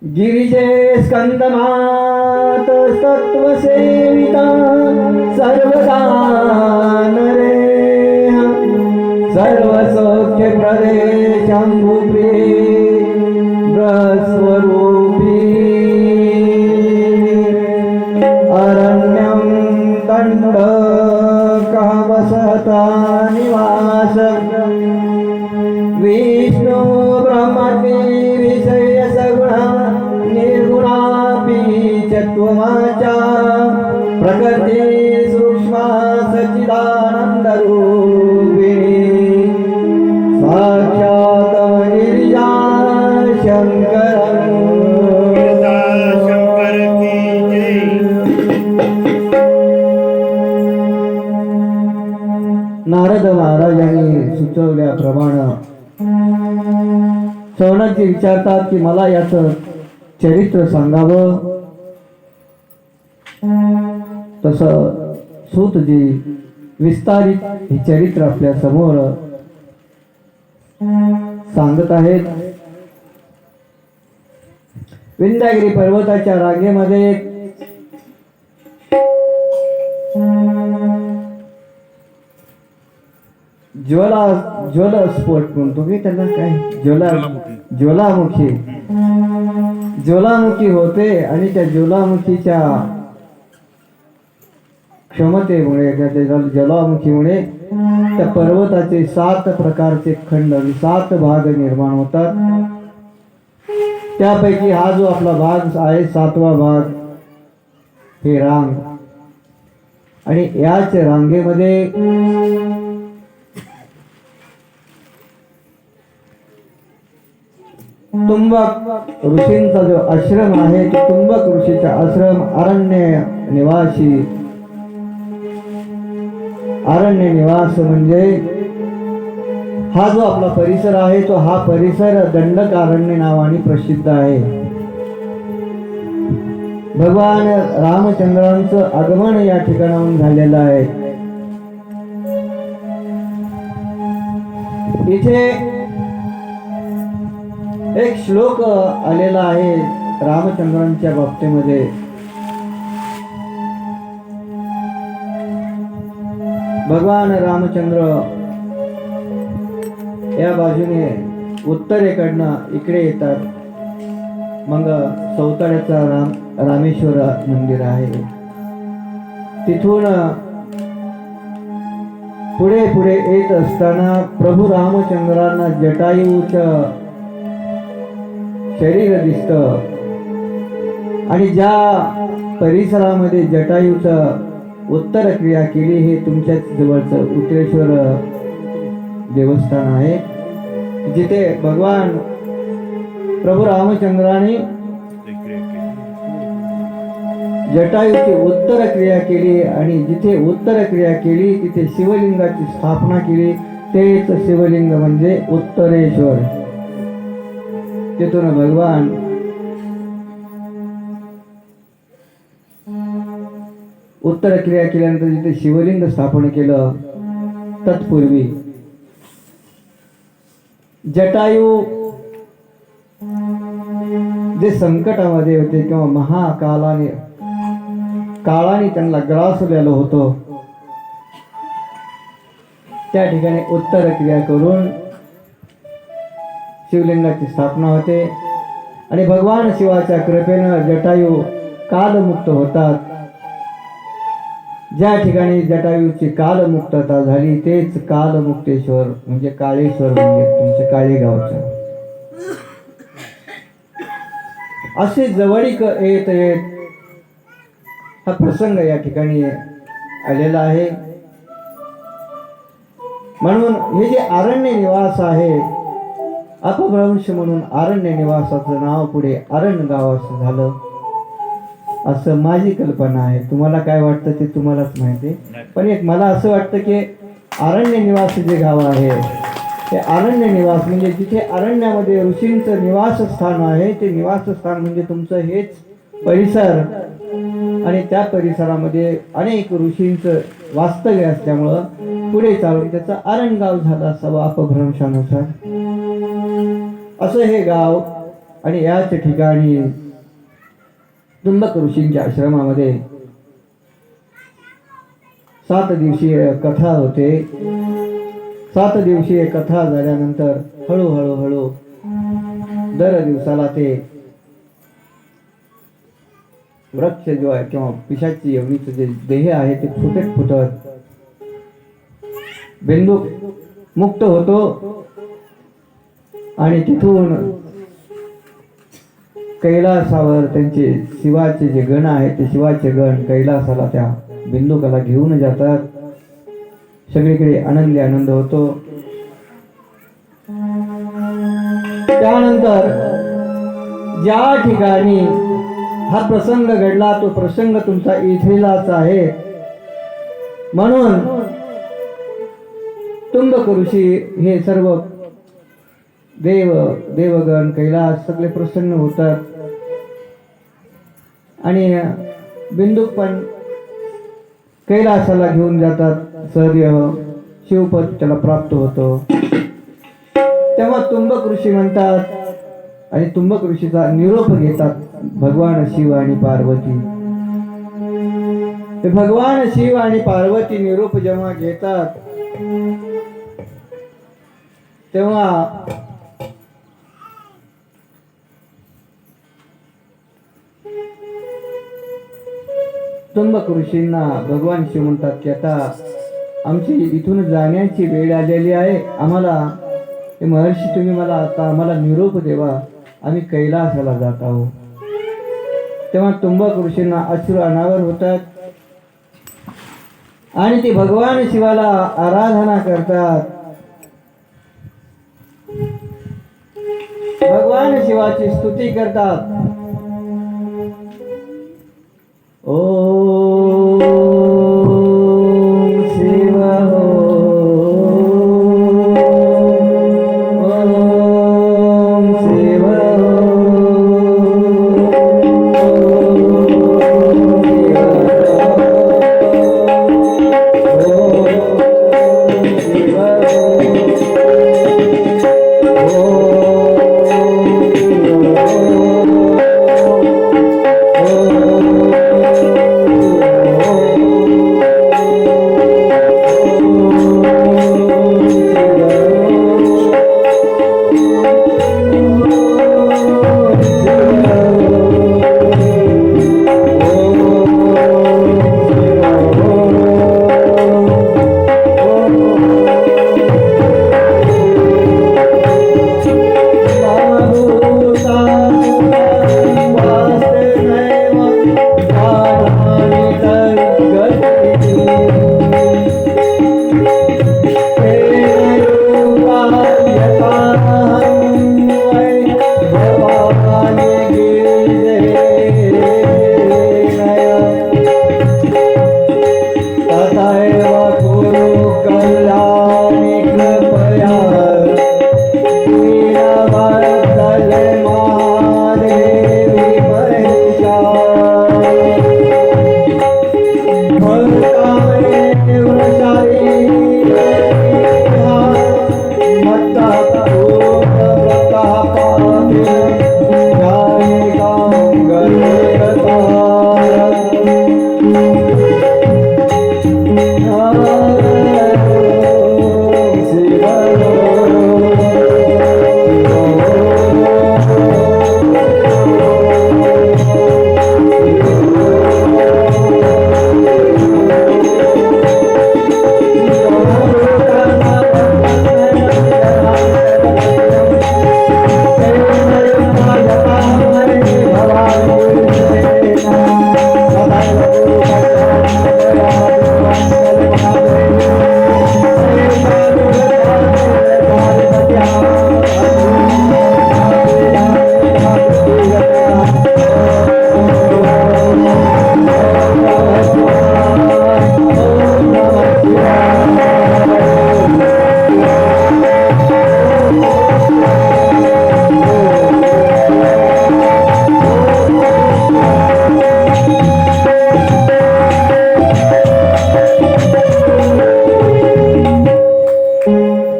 गिरिजे स्कंदमात तत्वसेविता सर्वदा नरे सर्व सौख्य प्रदे शंभुप्रिये स्वरूपी अरण्यं दंडकः वसता निवास विष्णु ब्रह्मति विषय सगुणा निर्गुणापि च त्वमाचा प्रकृति सूक्ष्मा सच्चिदानंद रूपिणी साक्षात् गिरिजा शंकर शंकर की जय. नारद महाराजांनी सुचवल्याप्रमाणे सवनाची विचारतात की मला याचं चरित्र सांगावं. तसं सूतजी विस्तारित हे चरित्र आपल्या समोर सांगत आहेत. विंध्यागिरी पर्वताच्या रांगेमध्ये ज्वलस्फोट म्हणतो की त्यांना काय ज्वालामुखी होते आणि त्या ज्वालामुखीच्या क्षमतेमुळे त्या ज्वालामुखीमुळे त्या पर्वताचे 7 प्रकारचे खंड 7 भाग निर्माण होतात. त्यापैकी हा जो आपला भाग आहे 7वा भाग हे रांग आणि याच रांगेमध्ये तुंबक ऋषींचा जो आश्रम आहे तो तुंबक ऋषीचा आश्रम अरण्य निवास म्हणजे हा जो आपला परिसर आहे तो हा परिसर दंडकारण्य नावाने प्रसिद्ध आहे. भगवान रामचंद्रांचं आगमन या ठिकाणाहून झालेलं आहे. इथे एक श्लोक आलेला आहे रामचंद्रांच्या बाबतीमध्ये. भगवान रामचंद्र या बाजूने उत्तरेकडनं इकडे येतात. मग सौताड्याचा रामेश्वर मंदिर आहे. तिथून पुढे पुढे येत असताना प्रभू रामचंद्रांना जटायूचं शरीर दिसतं आणि ज्या परिसरामध्ये जटायूचं उत्तर क्रिया केली हे तुमच्या जवळचं उत्तरेश्वर देवस्थान आहे. जिथे भगवान प्रभू रामचंद्राने जटायूची उत्तर क्रिया केली आणि जिथे उत्तर क्रिया केली तिथे शिवलिंगाची स्थापना केली. तेच शिवलिंग म्हणजे उत्तरेश्वर. तिथून भगवान उत्तर क्रिया केल्यानंतर जिथे शिवलिंग स्थापन केलं तत्पूर्वी जटायू जे संकटामध्ये होते किंवा काळाने त्यांना ग्रासलेलं होतं त्या ठिकाणी उत्तर क्रिया करून शिवलिंगाची स्थापना होते आणि भगवान शिवाच्या कृपेनं जटायू कालमुक्त होतात. ज्या ठिकाणी जटायूची कालमुक्तता झाली तेच कालमुक्तेश्वर म्हणजे काळेश्वर म्हणजे तुमचे काळेगावचं. असे जवळीक येत येत हा प्रसंग या ठिकाणी आलेला आहे. म्हणून हे जे अरण्य निवास आहे अपभ्रंश म्हणून अरण्य निवासाचं नाव पुढे अरणगाव असं झालं असं माझी कल्पना आहे. तुम्हाला काय वाटतं ते तुम्हालाच माहिती. पण एक मला असं वाटतं की अरण्य निवास जे गाव आहे ते अरण्य निवास म्हणजे जिथे अरण्यामध्ये ऋषींचं निवासस्थान आहे ते निवासस्थान म्हणजे तुमचं हेच परिसर आणि त्या परिसरामध्ये अनेक ऋषींचं वास्तव्य असल्यामुळं पुढे चालून त्याचं अरणगाव झालं असावं अपभ्रंशानुसार. असं हे गाव आणि याच ठिकाणी तुंबक ऋषींच्या आश्रमामध्ये 7 दिवसीय कथा होते. 7 दिवसीय कथा झाल्यानंतर हळूहळू दर दिवसाला ते वृक्ष जो आहे किंवा पिशाची योनीचं जे देह आहे ते फुटत बिंदू मुक्त होतो आणि तिथून कैलासावर त्यांचे शिवाचे जे गण आहे ते शिवाचे गण कैलासाला त्या बिंदुकाला घेऊन जातात. सगळीकडे आनंद होतो. त्यानंतर ज्या ठिकाणी हा प्रसंग घडला तो प्रसंग तुमचा इथेलाच आहे. म्हणून तुंबक ऋषी हे सर्व देवगण कैलास सगळे प्रसन्न होतात आणि बिंदुक पण कैलासाला घेऊन जातात. सहर्य शिवपद त्याला प्राप्त होतो. तेव्हा तुंबक ऋषी म्हणतात आणि तुंबक ऋषीचा निरोप घेतात भगवान शिव आणि पार्वती. ते भगवान शिव आणि पार्वती निरोप जेव्हा घेतात तेव्हा तुंबक ऋषींना भगवान शिव म्हणतात की आता आमची इथून जाण्याची वेळ आलेली आहे. आम्हाला महर्षी तुम्ही मला आता आम्हाला निरोप देवा, आम्ही कैलासाला जात आहोत. तेव्हा तुंबक ऋषींना अश्रू अनावर होतात आणि ते भगवान शिवाला आराधना करतात. भगवान शिवाची स्तुती करतात. ओम शिव ओम शिव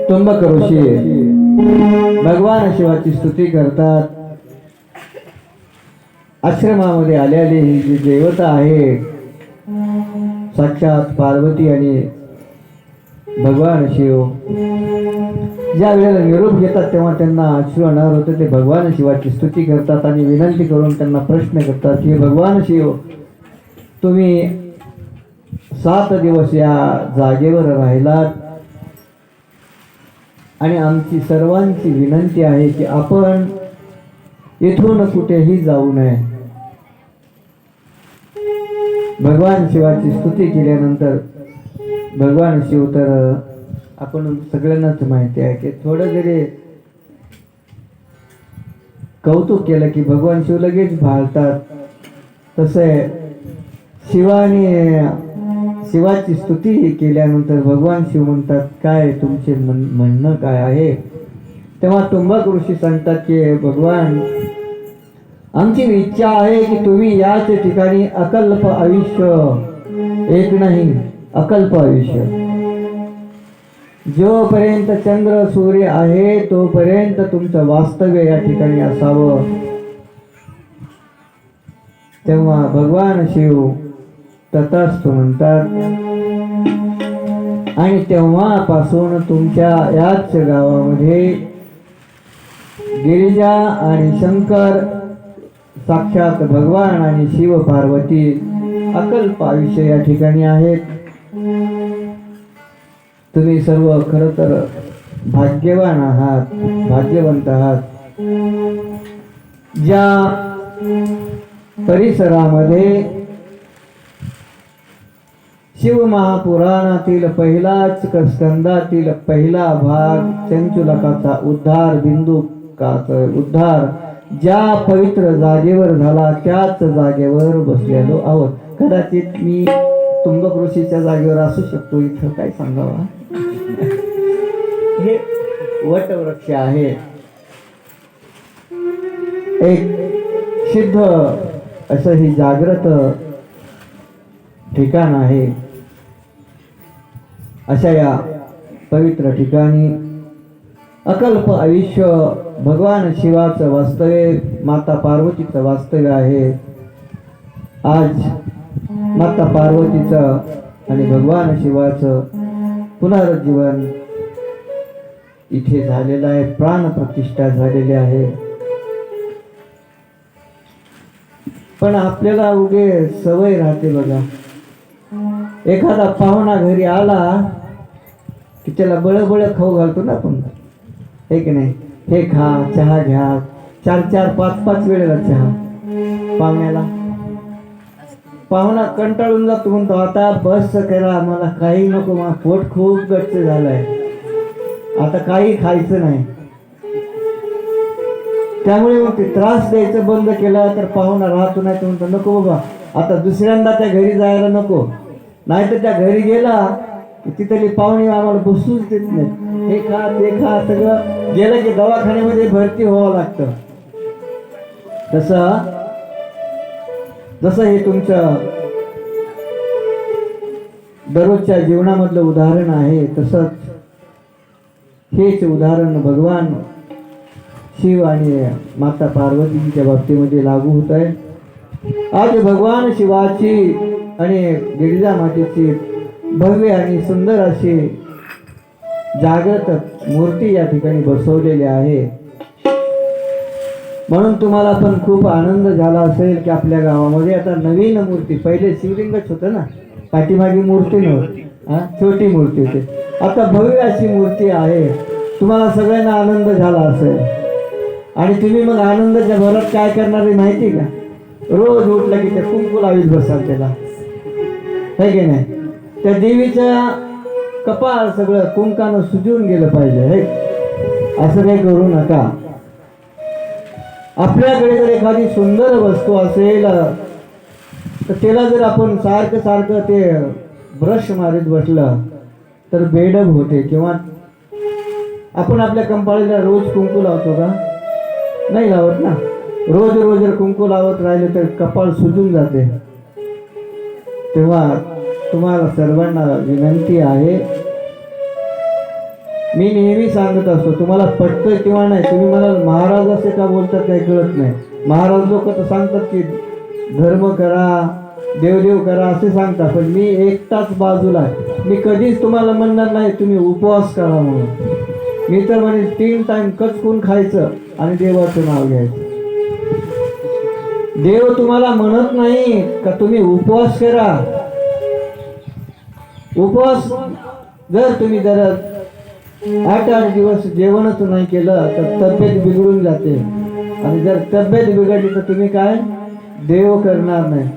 तुंबक ऋषी भगवान शिवाची स्तुती करतात आश्रमामध्ये आलेली ही जी देवता आहे साक्षात पार्वती आणि भगवान शिव ज्या वेळेला निरोप घेतात तेव्हा त्यांना अश्रू अनावर होते. ते भगवान शिवाची स्तुती करतात आणि विनंती करून त्यांना प्रश्न करतात की भगवान शिव, तुम्ही 7 दिवस या जागेवर राहिलात आणि आमची सर्वांची विनंती आहे की आपण इथून कुठेही जाऊ नये. भगवान शिवाची स्तुती केल्यानंतर भगवान शिव, तर आपण सगळ्यांनाच माहिती आहे की थोडं जरी कौतुक केलं की भगवान शिव लगेच भाळतात. तसं शिवाची स्तुती केल्यानंतर भगवान शिव म्हणतात, काय तुमचे म्हणणं काय आहे? तेव्हा तुंबक ऋषी सांगतात की भगवान, आमची इच्छा आहे की तुम्ही याच ठिकाणी अकल्प आयुष्य, एक नाही अकल्प आयुष्य, जोपर्यंत चंद्र सूर्य आहे तोपर्यंत तुमचं वास्तव्य या ठिकाणी असावं. तेव्हा भगवान शिव तथास्तु म्हणतात आणि तेव्हापासून तुमच्या याच गावामध्ये गिरिजा आणि शंकर साक्षात भगवान आणि शिव पार्वती अकल्प आयुष्य या ठिकाणी आहेत. तुम्ही सर्व खरं तर भाग्यवान आहात, भाग्यवंत आहात. ज्या परिसरामध्ये शिव महापुराणातील पहिलाच स्कंदातील पहिला भाग चंचुलकाचा उद्धार, बिंदुकाचा उद्धार ज्या पवित्र जागेवर झाला त्याच जागेवर बसलेलो आहोत. कदाचित मी तुंबक ऋषीच्या जागेवर असू शकतो, इथं काय सांगावा. हे वटवृक्ष आहे, एक सिद्ध असं ही जागृत ठिकाण आहे. अशा या पवित्र ठिकाणी अकल्प आयुष्य भगवान शिवाचं वास्तव्य, माता पार्वतीचं वास्तव्य आहे. आज माता पार्वतीचं आणि भगवान शिवाचं पुनरुज्जीवन इथे झालेलं आहे, प्राणप्रतिष्ठा झालेली आहे. पण आपल्याला उगे सवय राहते बघा, एखादा पाहुणा घरी आला की त्याला बळबळ खाऊ घालतो ना आपण, हे की नाही, हे खा, चहा घ्या, 4-4, 5-5 वेळेला चहा पाहुण्याला. पाहुणा कंटाळून जातो, म्हणतो आता बस करा, मला काही नको, मला पोट खूप गच्च झालंय, आता काही खायचं नाही. त्यामुळे मग ते त्रास द्यायचं बंद केलं तर पाहुणा राहतो. नाही तर म्हणतो नको बाबा, आता दुसऱ्यांदा त्या घरी जायला नको, नाही तर त्या घरी गेला तिथली पाहुणी आम्हाला बसूच देत नाही, हे खा ते खा, सगळं गेलं की दवाखान्यामध्ये भरती व्हावं लागतं. जसं हे तुमचं दररोजच्या जीवनामधलं उदाहरण आहे, तसंच हेच उदाहरण भगवान शिव आणि माता पार्वतीच्या बाबतीमध्ये लागू होत आहे. आज भगवान शिवाची आणि गिरिजा मातेची भव्य आणि सुंदर अशी जागृत मूर्ती या ठिकाणी बसवलेली आहे. म्हणून तुम्हाला पण खूप आनंद झाला असेल की आपल्या गावामध्ये आता नवीन मूर्ती, पहिले शिवलिंगच होतं ना, पाठीमागी मूर्ती नव्हती, छोटी मूर्ती होती, आता भव्य अशी मूर्ती आहे. तुम्हाला सगळ्यांना आनंद झाला असेल आणि तुम्ही मग आनंदाच्या भरात काय करणार आहे माहिती का? रोज उठलं की ते कुंकू लावीत बसाल त्याला, है की नाही? त्या देवीच्या कपाळ सगळं कुंकानं सुजून गेलं पाहिजे, हे असं काही करू नका. आपल्याकडे जर एखादी सुंदर वस्तू असेल तर त्याला जर आपण सारखं सारखं ते ब्रश मारीत बसलं तर बेडब होते. किंवा आपण आपल्या कंपाळीला रोज कुंकू लावतो का? नाही लावत ना. रोज रोज जर कुंकू लावत राहिले तर कपाळ सुजून जाते. तेव्हा तुम्हाला सर्वांना विनंती आहे, मी नेहमी सांगत असतो, तुम्हाला पटतंय किंवा नाही, तुम्ही मला महाराज असे का बोलतात काही कळत नाही, महाराज लोक तर सांगतात की धर्म करा, देवदेव करा असे सांगतात, पण मी एकटाच बाजूला आहे. मी कधीच तुम्हाला म्हणणार नाही तुम्ही उपवास करा म्हणून. मी तर म्हणे 3 टाइम कचकून खायचं आणि देवाचं नाव घ्यायचं. देव तुम्हाला म्हणत नाही का तुम्ही उपवास करा. उपवास जर तुम्ही 8 दिवस जेवणच नाही केलं तर तब्येत बिघडून जाते, आणि जर तब्येत बिघडली तर तुम्ही काय देव करणार नाही,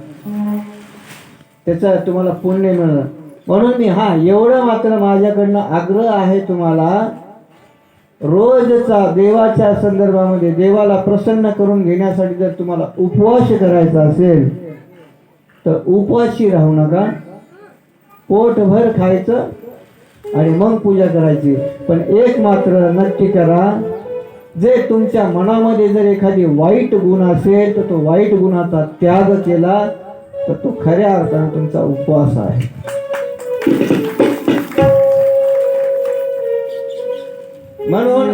त्याचा तुम्हाला पुण्य मिळणार. म्हणून मी एवढं मात्र माझ्याकडनं आग्रह आहे तुम्हाला, रोजचा देवाच्या संदर्भामध्ये देवाला प्रसन्न करून घेण्यासाठी जर तुम्हाला उपवास करायचा असेल तर उपवासी राहू नका. पोटभर खायचं आणि मग पूजा करायची. पण एक मात्र नक्की करा, जे तुमच्या मनामध्ये जर एखादी वाईट गुण असेल तर तो वाईट गुणाचा त्याग केला तर तो खऱ्या अर्थाने तुमचा उपवास आहे. म्हणून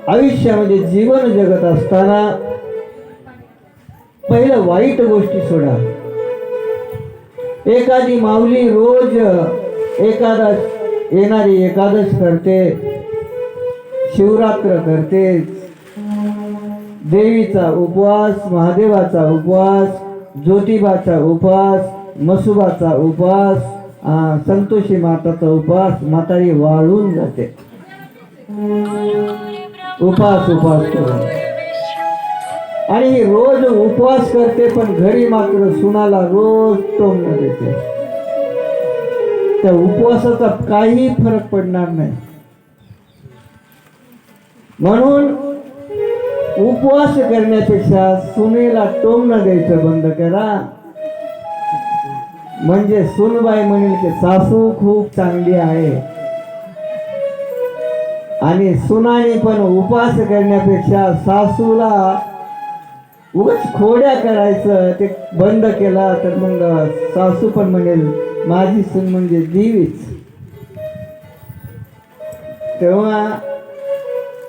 आयुष्यामध्ये जीवन जगत असताना पहिलं वाईट गोष्टी सोडा. एखादी माऊली रोज येणारी एकादश करते, शिवरात्र करते, देवीचा उपवास, महादेवाचा उपवास, ज्योतिबाचा उपवास, मसुबाचा उपवास, संतोषी माताचा उपवास, म्हातारी वाळून जाते उपवास करून. आणि ही रोज उपवास करते पण घरी मात्र सुनाला रोज टोमणं देते. त्या उपवासाचा काही फरक पडणार नाही. म्हणून उपवास करण्यापेक्षा सुनेला टोमणं द्यायचं बंद करा. म्हणजे सुनबाई म्हणेल की सासू खूप चांगली आहे. आणि सुनाने पण उपवास करण्यापेक्षा सासूला उगाच खोड्या करायचं ते बंद केला तर मग सासू पण म्हणेल माझी सून म्हणजे देवीच. तेव्हा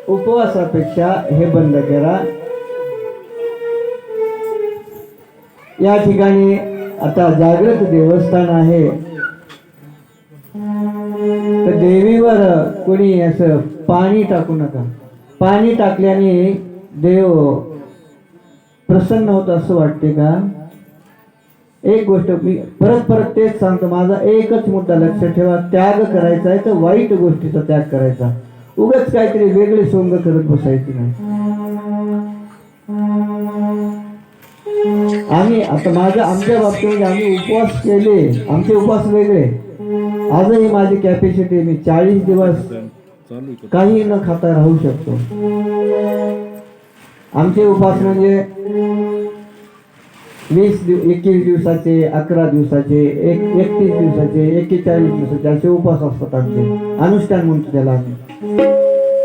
उपवासापेक्षा हे बंद करा. या ठिकाणी आता जागृत देवस्थान आहे, तर देवीवर कोणी असं पाणी टाकू नका. पाणी टाकल्याने देव प्रसन्न होत असं वाटते का? एक गोष्ट मी परत तेच सांगतो, माझा एकच मुद्दा लक्षात ठेवा, त्याग करायचा आहे तर वाईट गोष्टीचा त्याग करायचा. उगाच काहीतरी वेगळे सोंग करत बसायची नाही. आमच्या बाबतीमध्ये आम्ही उपवास केले, आमचे उपवास वेगळे. आजही माझी कॅपॅसिटी, मी 40 दिवस काही न खाता राहू शकतो. आमचे उपवास म्हणजे 21 दिवसाचे, 11 दिवसाचे, 31 दिवसाचे, 41 दिवसाचे असे उपवास असतात आमचे. अनुष्ठान म्हणतो त्याला आम्ही.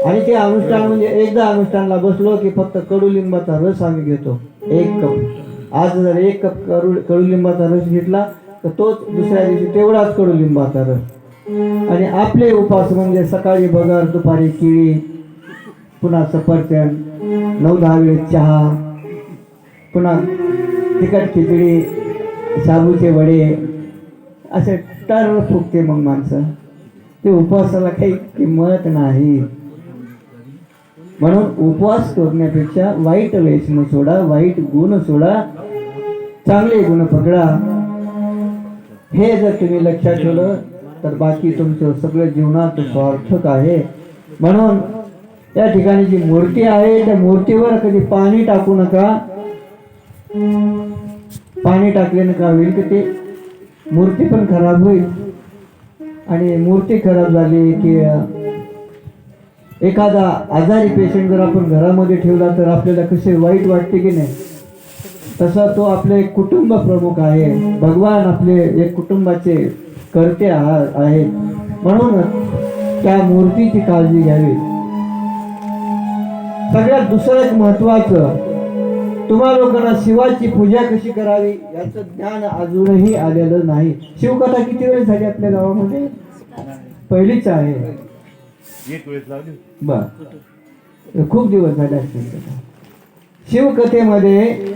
आणि ते अनुष्ठान म्हणजे एकदा अनुष्ठानला बसलो की फक्त कडुलिंबाचा रस आम्ही घेतो 1 कप. आज जर 1 कप कडुलिंबाचा रस घेतला तर तोच दुसऱ्या दिवशी तेवढाच कडुलिंबाचा रस. आणि आपले उपवास म्हणजे सकाळी भगर, दुपारी केळी, पुन्हा सफरचंद, 9-10 वेळेस चहा, पुन्हा तिखट खिचडी, शाबूचे वडे, असे तर फुकते मग माणसं. ते उपवासाला काही किंमत नाही. म्हणून उपवास करण्यापेक्षा वाईट व्यसन सोडा, वाईट गुण सोडा, चांगले गुण पकडा. हे जर तुम्ही लक्षात ठेवलं तर बाकी तुमचं सगळं जीवनात सार्थक आहे. म्हणून त्या ठिकाणी जी मूर्ती आहे त्या मूर्तीवर कधी पाणी टाकू नका. पाणी टाकल्यानं काय होईल की ते मूर्ती पण खराब होईल. आणि मूर्ती खराब झाली की एखादा आजारी पेशंट जर आपण घरामध्ये ठेवला तर आपल्याला कसे वाईट वाटते की नाही. तसा तो आपले एक कुटुंब प्रमुख आहे. भगवान आपले एक कुटुंबाचे करते आहेत. म्हणून त्या मूर्तीची काळजी घ्यावी. सगळ्यात दुसरं एक महत्वाचं, तुम्हा लोकांना शिवाची पूजा कशी करावी याचं ज्ञान अजूनही आलेलं नाही. शिवकथा किती वेळ झाली आपल्या गावामध्ये? पहिलीच आहे. बर, खूप दिवस झाले असतील. शिवकथेमध्ये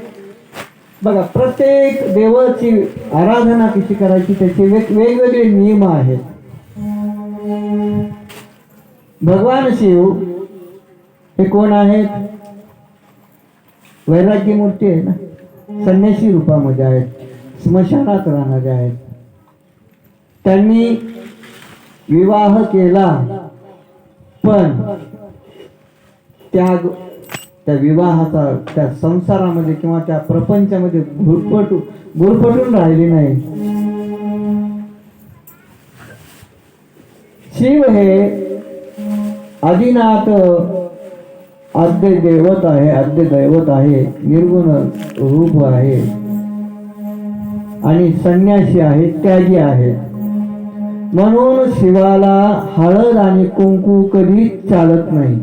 बघा, प्रत्येक देवाची आराधना कशी करायची त्याचे वेगवेगळे नियम आहेत. भगवान शिव हे कोण आहेत? वैराग्य मूर्ती आहे ना, संन्यासी रूपामध्ये आहेत, स्मशानात राहणारे आहेत. त्यांनी विवाह केला, पण त्या विवाहाचा त्या संसारामध्ये किंवा त्या प्रपंचामध्ये गुरफटून राहिली नाही. शिव हे आदिनाथ आद्य दैवत आहे, निर्गुण रूप आहे आणि संन्यासी आहे, त्यागी आहे. म्हणून शिवाला हळद आणि कुंकू कधीच चालत नाही,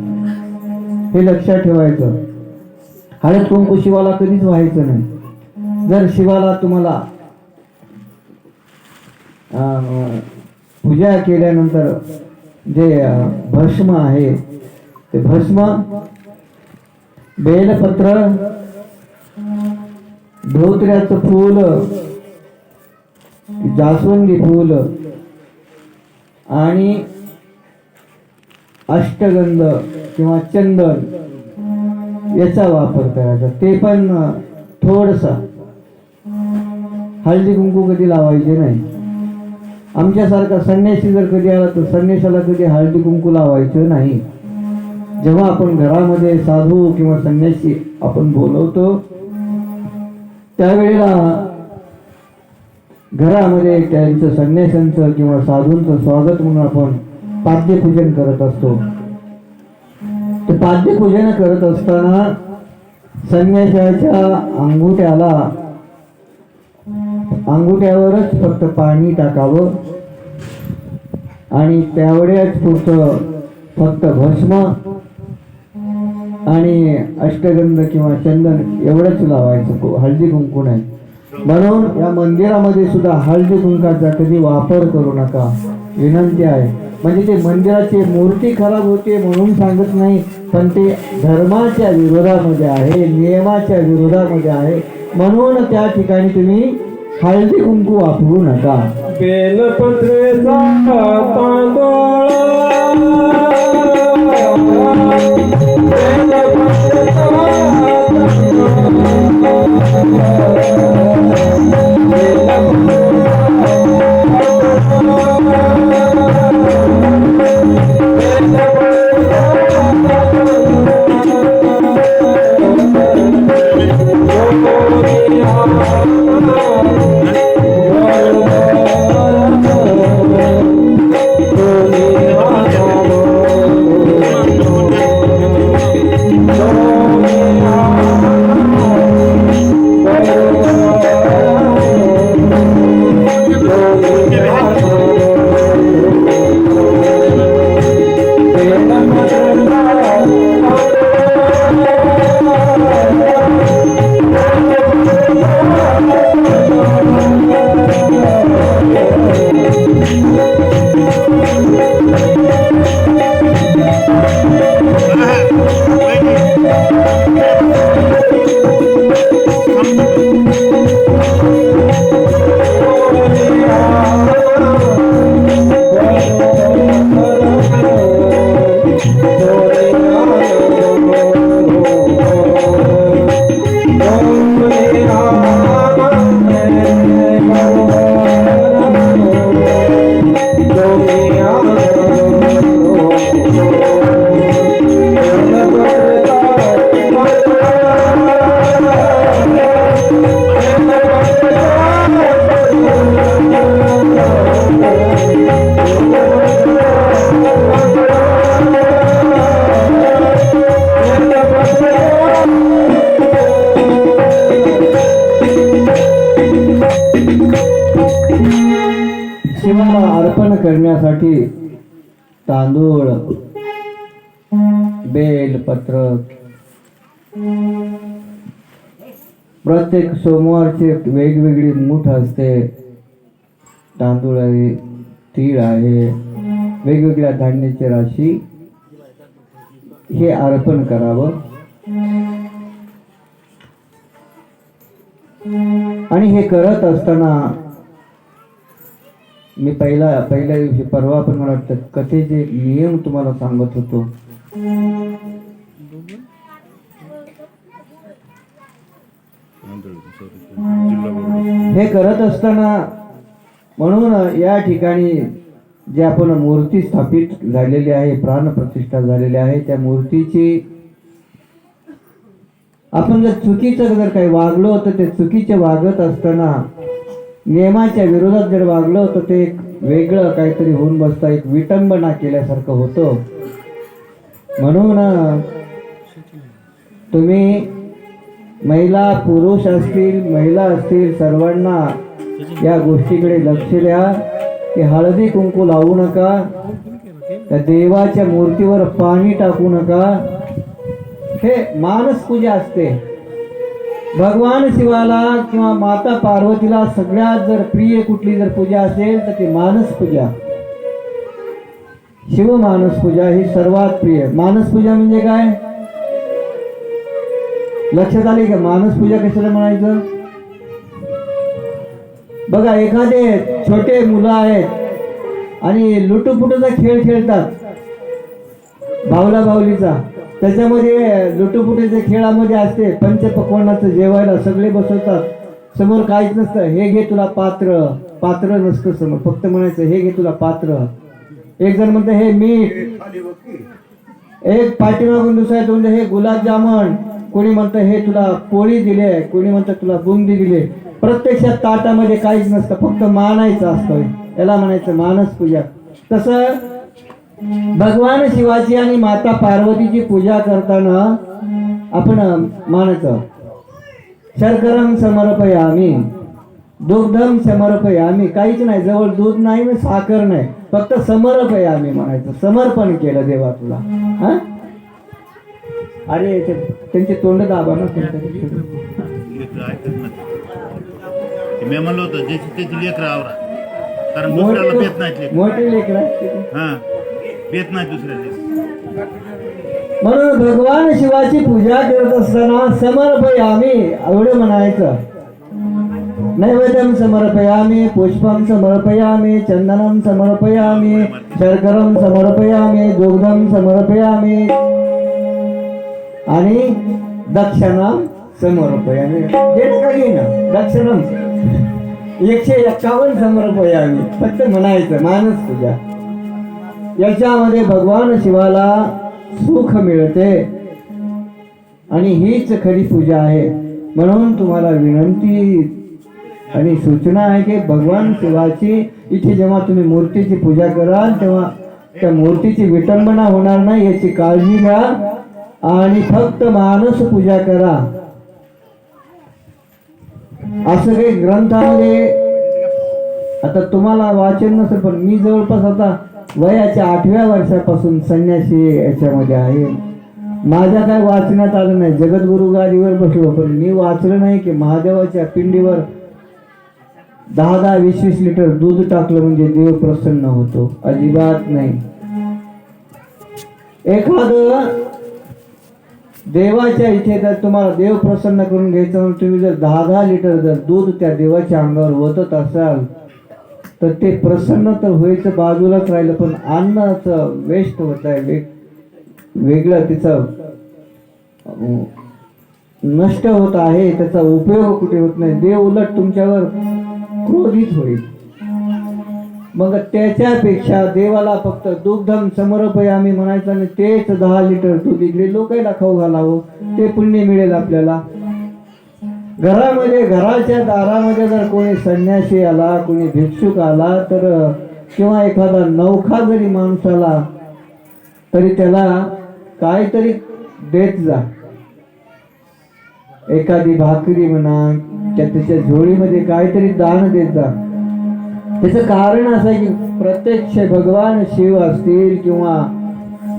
हे लक्षात ठेवायचं. हळद कुंकू शिवाला कधीच व्हायचं नाही. जर शिवाला तुम्हाला पूजा केल्यानंतर जे भस्म आहे ते भस्म, बेलपत्र, धोत्र्याचं फूल, जास्वंदी फूल आणि अष्टगंध किंवा चंदन याचा वापर करायचा. ते पण थोडसा, हळदी कुंकू कधी लावायचे नाही. आमच्यासारखा संन्यासी जर कधी आला तर संन्यासाला कधी हळदी कुंकू लावायचं नाही. जेव्हा आपण घरामध्ये साधू किंवा संन्यासी आपण बोलवतो त्यावेळेला घरामध्ये त्यांचं संन्यासांचं किंवा साधूंचं स्वागत म्हणून आपण पाद्यपूजन करत असतो. ते पाद्यपूजन करत असताना संन्यासाच्या अंगुठ्यावरच फक्त पाणी टाकावं आणि त्यावेळेस पुरतं फक्त भस्म आणि अष्टगंध किंवा चंदन एवढंच लावायचं, हळदी कुंकू नाही. म्हणून या मंदिरामध्ये सुद्धा हळदी कुंकाचा कधी वापर करू नका, विनंती आहे. म्हणजे ते मंदिराची मूर्ती खराब होते म्हणून सांगत नाही, पण ते धर्माच्या विरोधामध्ये आहे, नियमाच्या विरोधामध्ये आहे. म्हणून त्या ठिकाणी तुम्ही हळदी कुंकू वापरू नका. बेलपत्रेचा शिवाला अर्पण करण्यासाठी तांदूळ, बेलपत्र, प्रत्येक सोमवारची वेगवेगळी मूठ असते. तांदूळ आहे, तीळ आहे, वेगवेगळ्या धान्याची राशी हे अर्पण करावं. आणि हे करत असताना मी पहिल्या दिवशी परवा पण मला वाटतं कथेचे नियम तुम्हाला सांगत होतो. हे करत असताना म्हणून या ठिकाणी जे आपण मूर्ती स्थापित झालेली आहे, प्राणप्रतिष्ठा झालेली आहे, त्या मूर्तीची आपण जर चुकीचं जर काही वागलो तर ते चुकीचे वागत असताना नियमाच्या विरोधात जर वागलो तर ते एक वेगळं काहीतरी होऊन बसतं, एक विटंबना केल्यासारखं होतं. म्हणून तुम्ही महिला पुरुष असतील, महिला असतील, सर्वांना या गोष्टीकडे लक्ष द्या की हळदी कुंकू लावू नका, त्या देवाच्या मूर्तीवर पाणी टाकू नका. हे मानस पूजा असते. भगवान शिवाला किंवा माता पार्वतीला सगळ्यात जर प्रिय कुठली जर पूजा असेल तर ती मानस पूजा. शिव मानस पूजा ही सर्वात प्रिय. मानस पूजा म्हणजे काय लक्षात आले का? मानस पूजा कशाला म्हणायचं? बघा, एखादे छोटे मुलं आहेत आणि लुटूपुटूचा खेळ खेळतात, भावला भावलीचा. त्याच्यामध्ये लुटूपुटीच्या खेळामध्ये असते पंचपक्वान्नाचं जेवायला सगळे बसवतात, समोर काहीच नसतं. हे घे तुला पात्र, पात्र नसतं समोर, फक्त म्हणायचं हे घे तुला पात्र. एक जण म्हणतं हे मीठ, एक पाठीमागून दुसरा म्हणतं हे गुलाबजामुन, कोणी म्हणतं हे तुला पोळी दिले, कोणी म्हणतं तुला बुंदी दिले. प्रत्यक्षात ताटामध्ये काहीच नसतं, फक्त मानायचं असतं. याला म्हणायचं मानस पूजा. तसं भगवान शिवाची आणि माता पार्वतीची पूजा करताना आपण मानायचं शर्करम समर्पयामी, दुग्धम समर्पयामी. काहीच नाही, जवळ दूध नाही ना साखर नाही, फक्त समर्पयामी म्हणायचं. समर्पण केलं देवा तुला. हा, अरे त्यांचे तोंड दाबा ना. मी म्हणलो होतं ज्याची त्याची लेकरं आवरा, कारण दुसऱ्याला पेत नाहीत. मोठे लेकर हा, पेत नाही दुसऱ्याला. म्हणून भगवान शिवाची पूजा करत असताना समर्पयामी एवढं म्हणायचं. नैवेद्यम समर्पयामी, पुष्पम समर्पयामी, चंदनम समर्पयामी, शर्करम समर्पयामी, दुग्धम समर्पयामी आणि दक्षिणम समर्पयामी. देणं का घेणं? दक्षिणम 151 समर्पयामी. फक्त म्हणायचं मानस पूजा. याच्यामध्ये भगवान शिवाला सुख मिळते आणि हीच खरी पूजा आहे. म्हणून तुम्हाला विनंती आणि सूचना आहे की भगवान शिवाची इथे जेव्हा तुम्ही मूर्तीची पूजा कराल तेव्हा त्या मूर्तीची विटंबना होणार नाही याची काळजी घ्या आणि फक्त मानस पूजा करा. असं काही ग्रंथामध्ये आता तुम्हाला वाचन नसेल, पण मी जवळपास आता वयाच्या 8व्या वर्षापासून संन्यासी याच्यामध्ये आहे. माझ्या काय वाचण्यात आलं नाही, जगद्गुरु गादीवर बसलो, पण मी वाचलं नाही की महादेवाच्या पिंडीवर 10-10, 20-20 लिटर दूध टाकलं म्हणजे देव प्रसन्न होतो. अजिबात नाही. एखादं देवाच्या इथे जर तुम्हाला देव प्रसन्न करून घ्यायचं म्हणून तुम्ही जर 10-10 लिटर जर दूध त्या देवाच्या अंगावर ओतत असाल तर ते प्रसन्न तर व्हायचं बाजूलाच राहिलं, पण अन्नाचं वेस्ट होत आहे, वेगळं तिचं नष्ट होत आहे, त्याचा उपयोग कुठे होत नाही. देव उलट तुमच्यावर क्रोधित होईल. मग त्याच्यापेक्षा देवाला फक्त दुग्धम समर्पयामी म्हणायचं आणि तेच 10 लिटर दूध इकडे लोकांना खाऊ घालावं, ते पुण्य मिळेल आपल्याला. घरामध्ये घराच्या दारामध्ये जर कोणी संन्यासी आला, कोणी भिक्षुक आला तर किंवा एखादा नवखा जरी माणूस आला तरी त्याला काहीतरी देत जा. एखादी भाकरी म्हणा, त्याच्या झोळीमध्ये काहीतरी दान देत जा. त्याचं कारण असं आहे की प्रत्यक्ष भगवान शिव असतील किंवा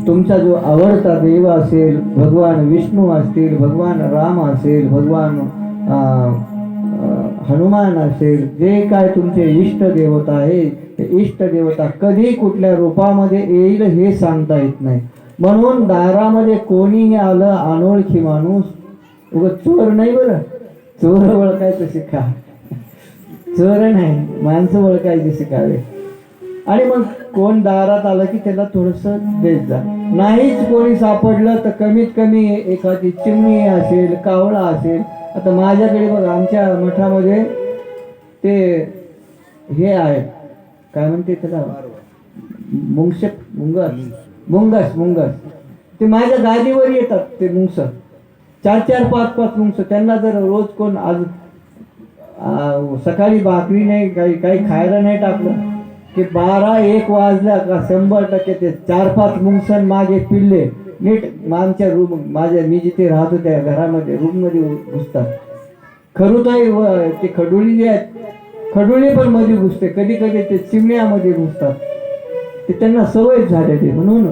तुमचा जो आवडता देव असेल, भगवान विष्णू असतील, भगवान राम असेल, भगवान हनुमान असेल, जे काय तुमचे इष्ट देवता आहे ते इष्ट देवता कधी कुठल्या रूपामध्ये येईल हे सांगता येत नाही. म्हणून दारामध्ये कोणीही आलं, अनोळखी माणूस, उगाच चोर नाही बरं, चोर ओळखायचं शिका. चोर नाही, माणसं ओळखायचे शिकावे. आणि मग कोण दारात आलं की त्याला थोडस देत जा. नाहीच कोणी सापडलं तर कमीत कमी एखादी चिमणी असेल, कावळा असेल. आता माझ्याकडे बघा, आमच्या मठामध्ये ते हे आहे, काय म्हणते त्याला, मुंगस. ते माझ्या गादीवर येतात ते मुंगस, 4-4, 5-5 मुंगस. त्यांना जर रोज कोण आज सकाळी भाकरी नाही, काही खायला नाही टाकलं की 12-1 वाजल्या का 100% ते 4-5 मुंगसन मागे पिल्ले नीट आमच्या मी जिथे राहतो त्या घरामध्ये रूममध्ये घुसतात. खरुताई ते खडोळी जे आहेत, खडोळी पण मध्ये घुसते, कधी कधी ते चिमण्यामध्ये घुसतात. ते त्यांना सवय झालेली. म्हणून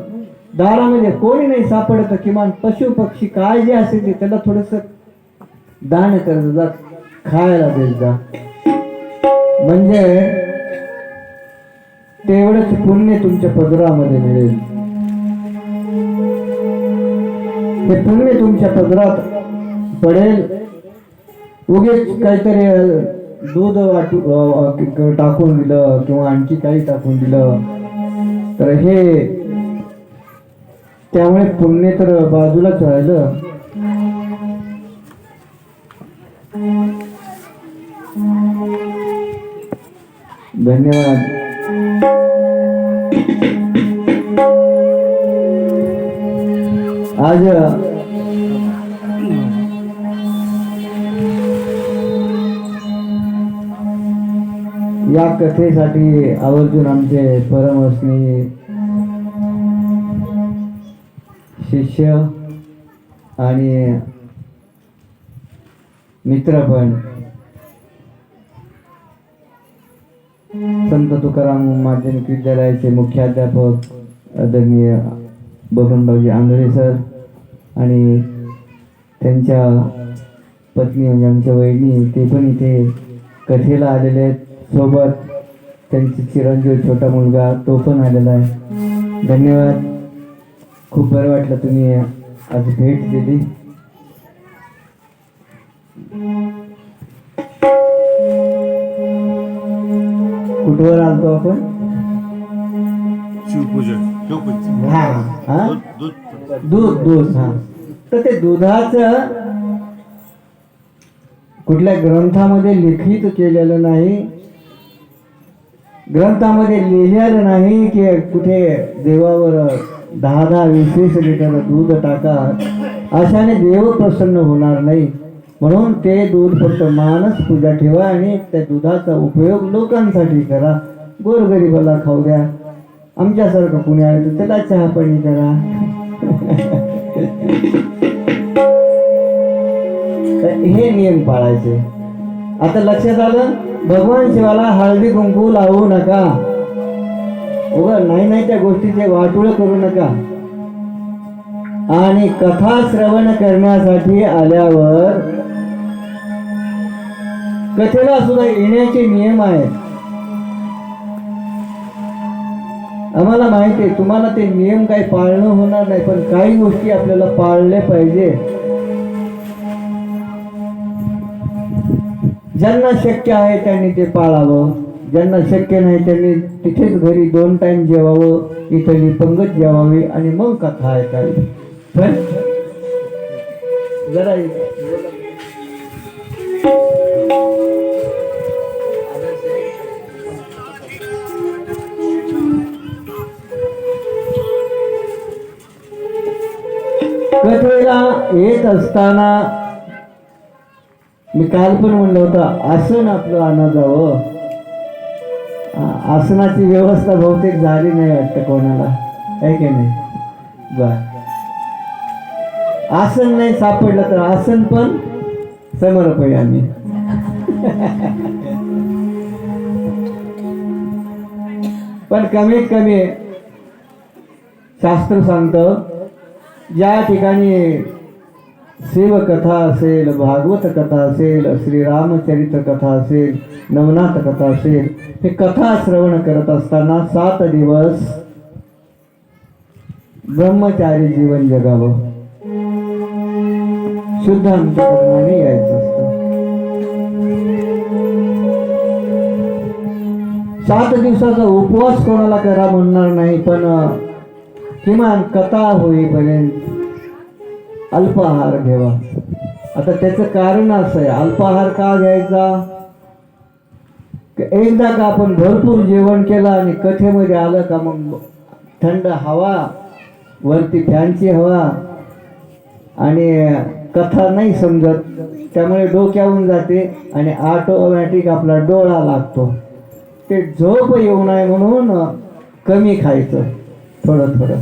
दारामध्ये कोणी नाही सापडत, किमान पशु पक्षी काय जे असेल ते त्याला थोडस दान करत जा, खायला देत जा. म्हणजे तेवढंच पुण्य तुमच्या पदरामध्ये मिळेल. ते पुण्य तुमच्या पदरात पडेल. उगेच काहीतरी दूध टाकून दिलं किंवा आणखी काही टाकून दिलं तर हे त्यामुळे पुण्य तर बाजूलाच राहिलं. धन्यवाद. आज या कथेसाठी आवर्जून आमचे परमस्नेही शिष्य आणि मित्र पण संत तुकाराम माध्यमिक विद्यालयाचे मुख्याध्यापक आदरणीय बबनरावजी आंधळे सर आणि त्यांच्या पत्नी म्हणजे आमच्या वहिनी, ते पण इथे कथेला आलेले आहेत. सोबत त्यांची चिरंजीव छोटा मुलगा तो पण आलेला आहे. धन्यवाद. खूप बरं वाटलं तुम्ही आज भेट दिली. कुठवर आलतो आपण? शिवपूजन. दूध. हा, तर ते दुधाचं कुठल्या ग्रंथामध्ये लिखित केलेलं नाही, ग्रंथामध्ये लिहिलेलं नाही की कुठे देवावर 10-10, 20-20 लिटर दूध टाका, अशाने देव प्रसन्न होणार नाही. म्हणून ते दूध फक्त मानस पूजा ठेवा आणि त्या दुधाचा उपयोग लोकांसाठी करा. गोरगरिबाला खाऊ द्या. आमच्यासारखं कुणी आलं तर त्याला चहा पाणी करा. हे नियम पाळायचे. आता लक्षात आलं, भगवान शिवाला हळदी कुंकू लावू नका. नाही त्या गोष्टीचे वाटोळ करू नका. आणि कथा श्रवण करण्यासाठी आल्यावर कथेला सुद्धा येण्याचे नियम आहेत. आम्हाला माहिती आहे तुम्हाला ते नियम काही पाळणं होणार नाही, पण काही गोष्टी आपल्याला पाळले पाहिजे. ज्यांना शक्य आहे त्यांनी ते पाळावं, ज्यांना शक्य नाही त्यांनी तिथेच घरी 2 टाइम जेवावं, इथली पंगत जेवावी आणि मग कथा ऐकावी. पण जरा कथेला येत असताना मी काल पण म्हणलं होतं, आसन आपलं आणा जावं. आसनाची व्यवस्था बहुतेक झाली नाही वाटतं कोणाला, आहे की नाही? बर, आसन नाही सापडलं तर आसन पण समर्प आहे आम्ही. पण कमीत कमी शास्त्र सांगतं, ज्या ठिकाणी शिवकथा असेल, भागवत कथा असेल, श्रीरामचरित्र कथा असेल, नवनाथ कथा असेल, हे कथा श्रवण करत असताना 7 दिवस ब्रह्मचारी जीवन जगावं, शुद्ध अंतःकरणाने यायचं असतं. 7 दिवसाचा उपवास कोणाला करा म्हणणार नाही, पण किमान कथा होईपर्यंत अल्पाहार घ्यावा. आता त्याचं कारण असं आहे, अल्पाहार का घ्यायचा? एकदा का आपण भरपूर जेवण केलं आणि कथेमध्ये आलं का मग थंड हवा, वरती फॅनची हवा आणि कथा नाही समजत, त्यामुळे डोक्यावरून जाते आणि ऑटोमॅटिक आपला डोळा लागतो. ते झोप येऊ नये म्हणून कमी खायचं, थोडं थोडं.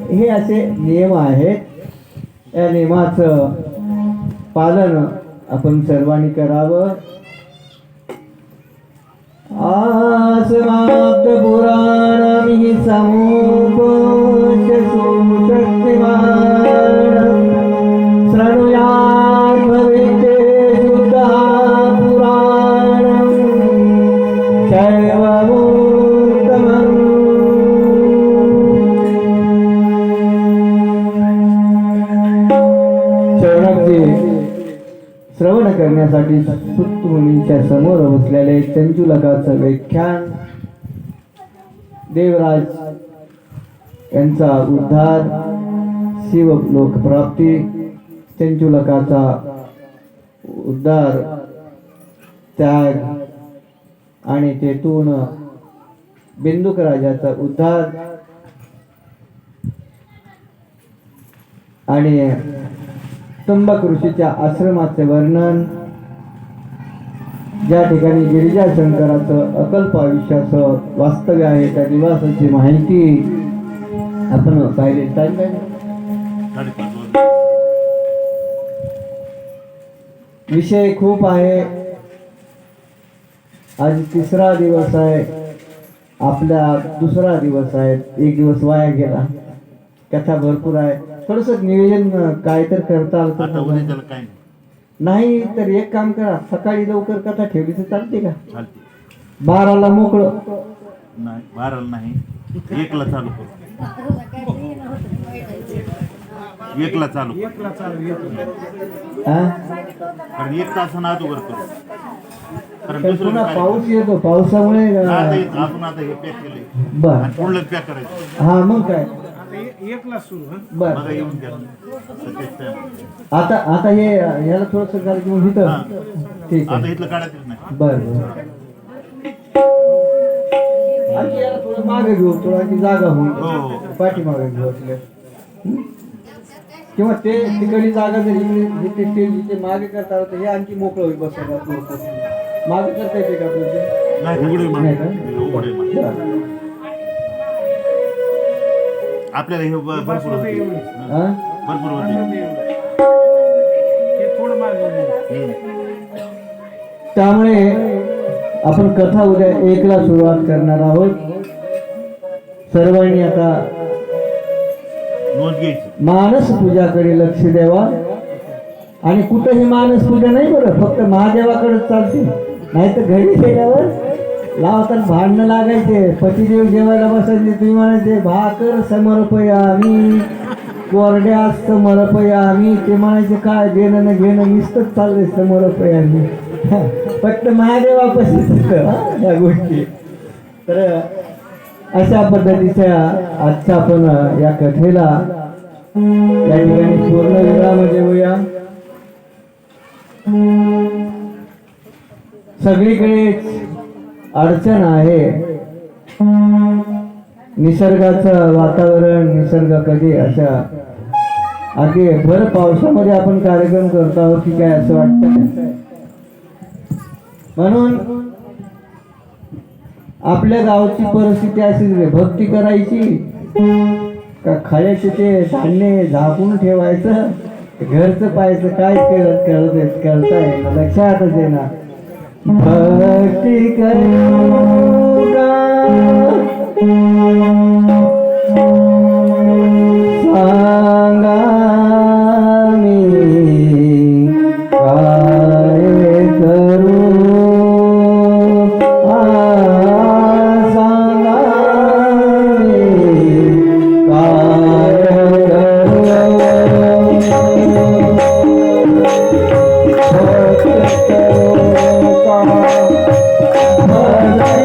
हे असे नियम आहेत. या नियमाचं पालन आपण सर्वांनी करावं. समाप्त पुराणमिहि समुपस्य सुशक्तिमान् शृणुयात् भविष्ये शुद्धः पुराणं शैवमुत्तमम्. शौनकजी श्रवण करण्यासाठी सुत मुनींच्या समोर बसलेले चंचुलकाचं व्याख्यान, देवराज यांचा उद्धार, शिवलोक प्राप्ती, चंचुलकाचा उद्धार, त्याग आणि तेथून बिंदुक राजाचा उद्धार आणि त्र्यंबक ऋषीच्या आश्रमाचे वर्णन, ज्या ठिकाणी गिरिजा शंकराचं अकल्प आयुष्याचं वास्तव्य आहे त्या निवासाची माहिती आपण पाहिली. विषय खूप आहे. आज 3रा दिवस आहे, आपला 2रा दिवस आहे. एक दिवस वाया गेला. कथा भरपूर आहे. थोडस नियोजन काय तर करता आलं आता तर उद्या त्याला काय नाही तर एक काम करा, सकाळी लवकर कथा ठेवली तर चालते का? चालते. 12ला मोकळं. नाही 12ला नाही, 1ला चालू करू. 1ला चालू करू. हा? कारण 1 तासानं अगोदर करू. कारण पण दुसरं पुन्हा काय? पाऊस येतो, पावसामुळे आता येतं. आपण आता हे पॅक केलंय बर. आणि पुढलं पॅक करायचं. हा मग काय बर. बघा येऊन घ्या. सत्याच time. आता आता हे याला थोडस करायचं मग इथं. ठीक आता आहे. इथलं काढायचं नाही. बर बर. आणखी याला थोडं मागे घेऊ, थोडं आणखी जागा होईल. हो हो. पाठीमागे घेऊ आपल्या. किंवा ते तिकडली जागा जर इथे मागे करता आलं तर हे आणखी मोकळं होईल बसायला. मागे करता येते का आपल्याला? नाही उघडे नाही का? उघडे बरं. आपल्याला हे भरपूर होते. हा? भरपूर होते. त्यामुळे आपण कथा उद्या 1ला सुरुवात करणार आहोत. सर्वांनी आता नोंद घ्यायची. मानस पूजाकडे लक्ष द्यावा. आणि कुठेही मानस पूजा नाही बरं, फक्त महादेवाकडे चालते. नाही तर घरी गेल्यावर लावताना भांडणं लागायचे. पतिदेव जेवायला बसायचे, तुम्ही म्हणायचे भाकर समर्पयामी, कोरड्या समर्पयामी. ते म्हणायचे काय देणं न घेणं नुसतंच चाललंय समर्पयामी. फक्त महादेवापाशीच या गोष्टी. तर अशा पद्धतीच्या आजच्या आपण या कथेला या ठिकाणी पूर्ण विराम देऊया. सगळीकडे अडचण आहे. निसर्गाचं वातावरण, निसर्ग कधी अशा अगदी भर पावसामध्ये आपण कार्यक्रम करतो आहोत की काय असं वाटतं. म्हणून आपल्या गावची परिस्थिती अशी, भक्ती करायची का खायचे ते धान्य झाकून ठेवायचं, घरचं पाहायचं काय करताय लक्षातच येणार. भक्ती करू का सांगा मी काय करू. सांगा मी काय करू.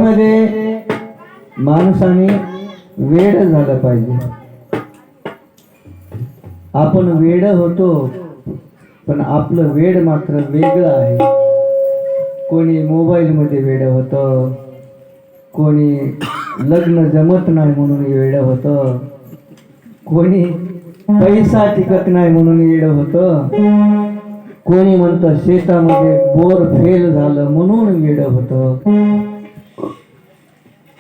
भक्तीमध्ये माणसाने वेड झालं पाहिजे. आपण वेड होतो, पण आपलं वेड मात्र वेगळं आहे. कोणी मोबाईलमध्ये वेड होतं, कोणी लग्न जमत नाही म्हणून वेड होतं, कोणी पैसा टिकत नाही म्हणून वेड होतं, कोणी म्हणतं शेतामध्ये बोर फेल झालं म्हणून वेड होतं.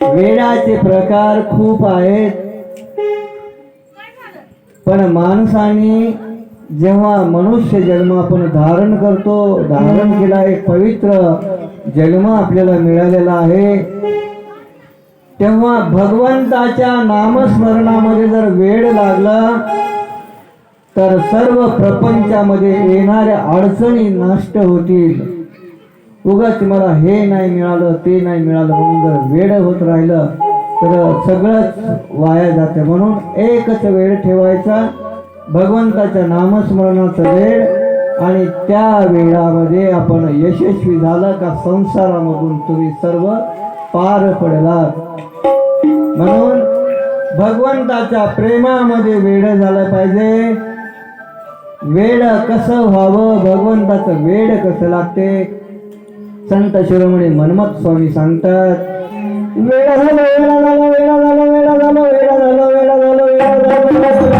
वेडाचे प्रकार खूप आहेत. पण माणसाने जेव्हा मनुष्य जन्म आपण धारण केला, एक पवित्र जन्म आपल्याला मिळालेला आहे, तेव्हा भगवंताच्या नामस्मरणामध्ये जर वेड लागला तर सर्व प्रपंचामध्ये येणाऱ्या अडचणी नष्ट होतील. उगाच मला हे नाही मिळालं, ते नाही मिळालं म्हणून जर वेड होत राहिलं तर सगळंच वाया जाते. म्हणून एकच वेळ ठेवायचा, भगवंताच्या नामस्मरणाचा वेळ, आणि त्या वेळामध्ये आपण यशस्वी झालं का संसारामधून तुम्ही सर्व पार पडलात. म्हणून भगवंताच्या प्रेमामध्ये वेड झालं पाहिजे. वेड कसं व्हावं, भगवंताचं वेड कसं लागते, संत शिरोमणी मनमथ स्वामी सांगतात. वेड झालं, वेड झालं, वेड झालं, वेड झालं, वेड झालं, वेड झालं, वेड झालं.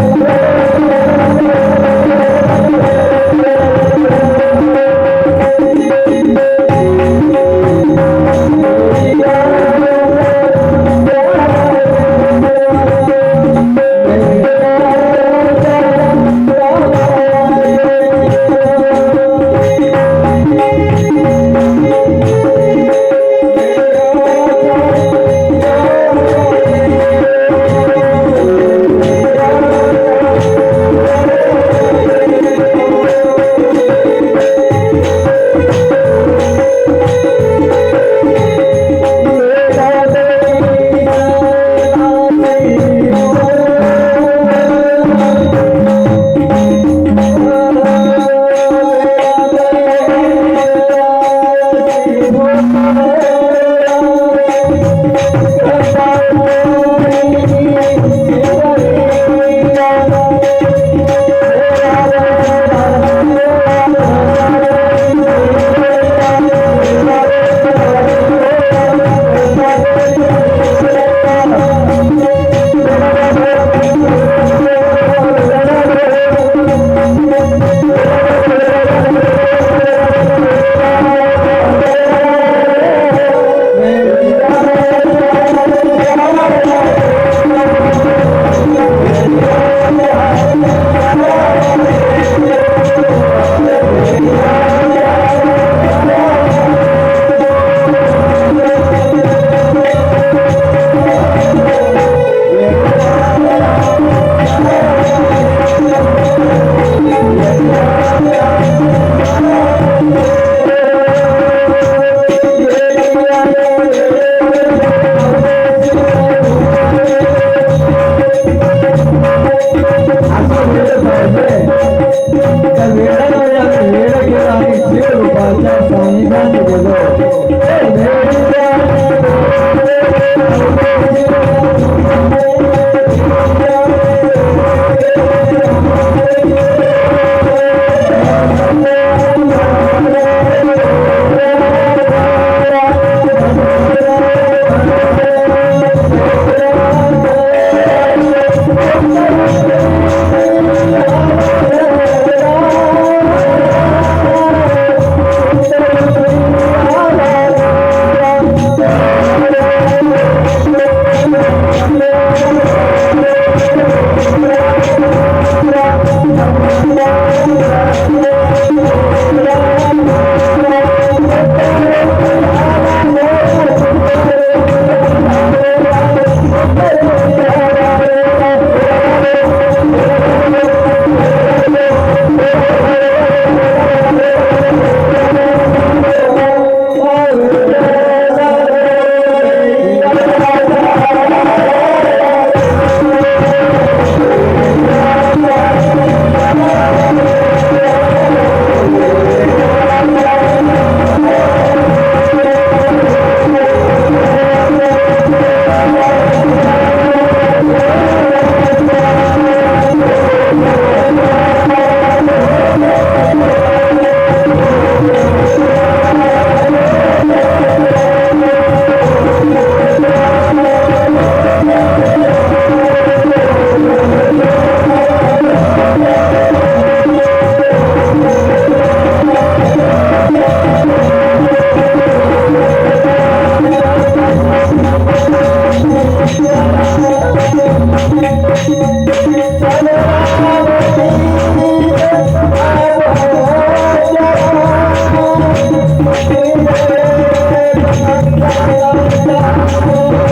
Thank you.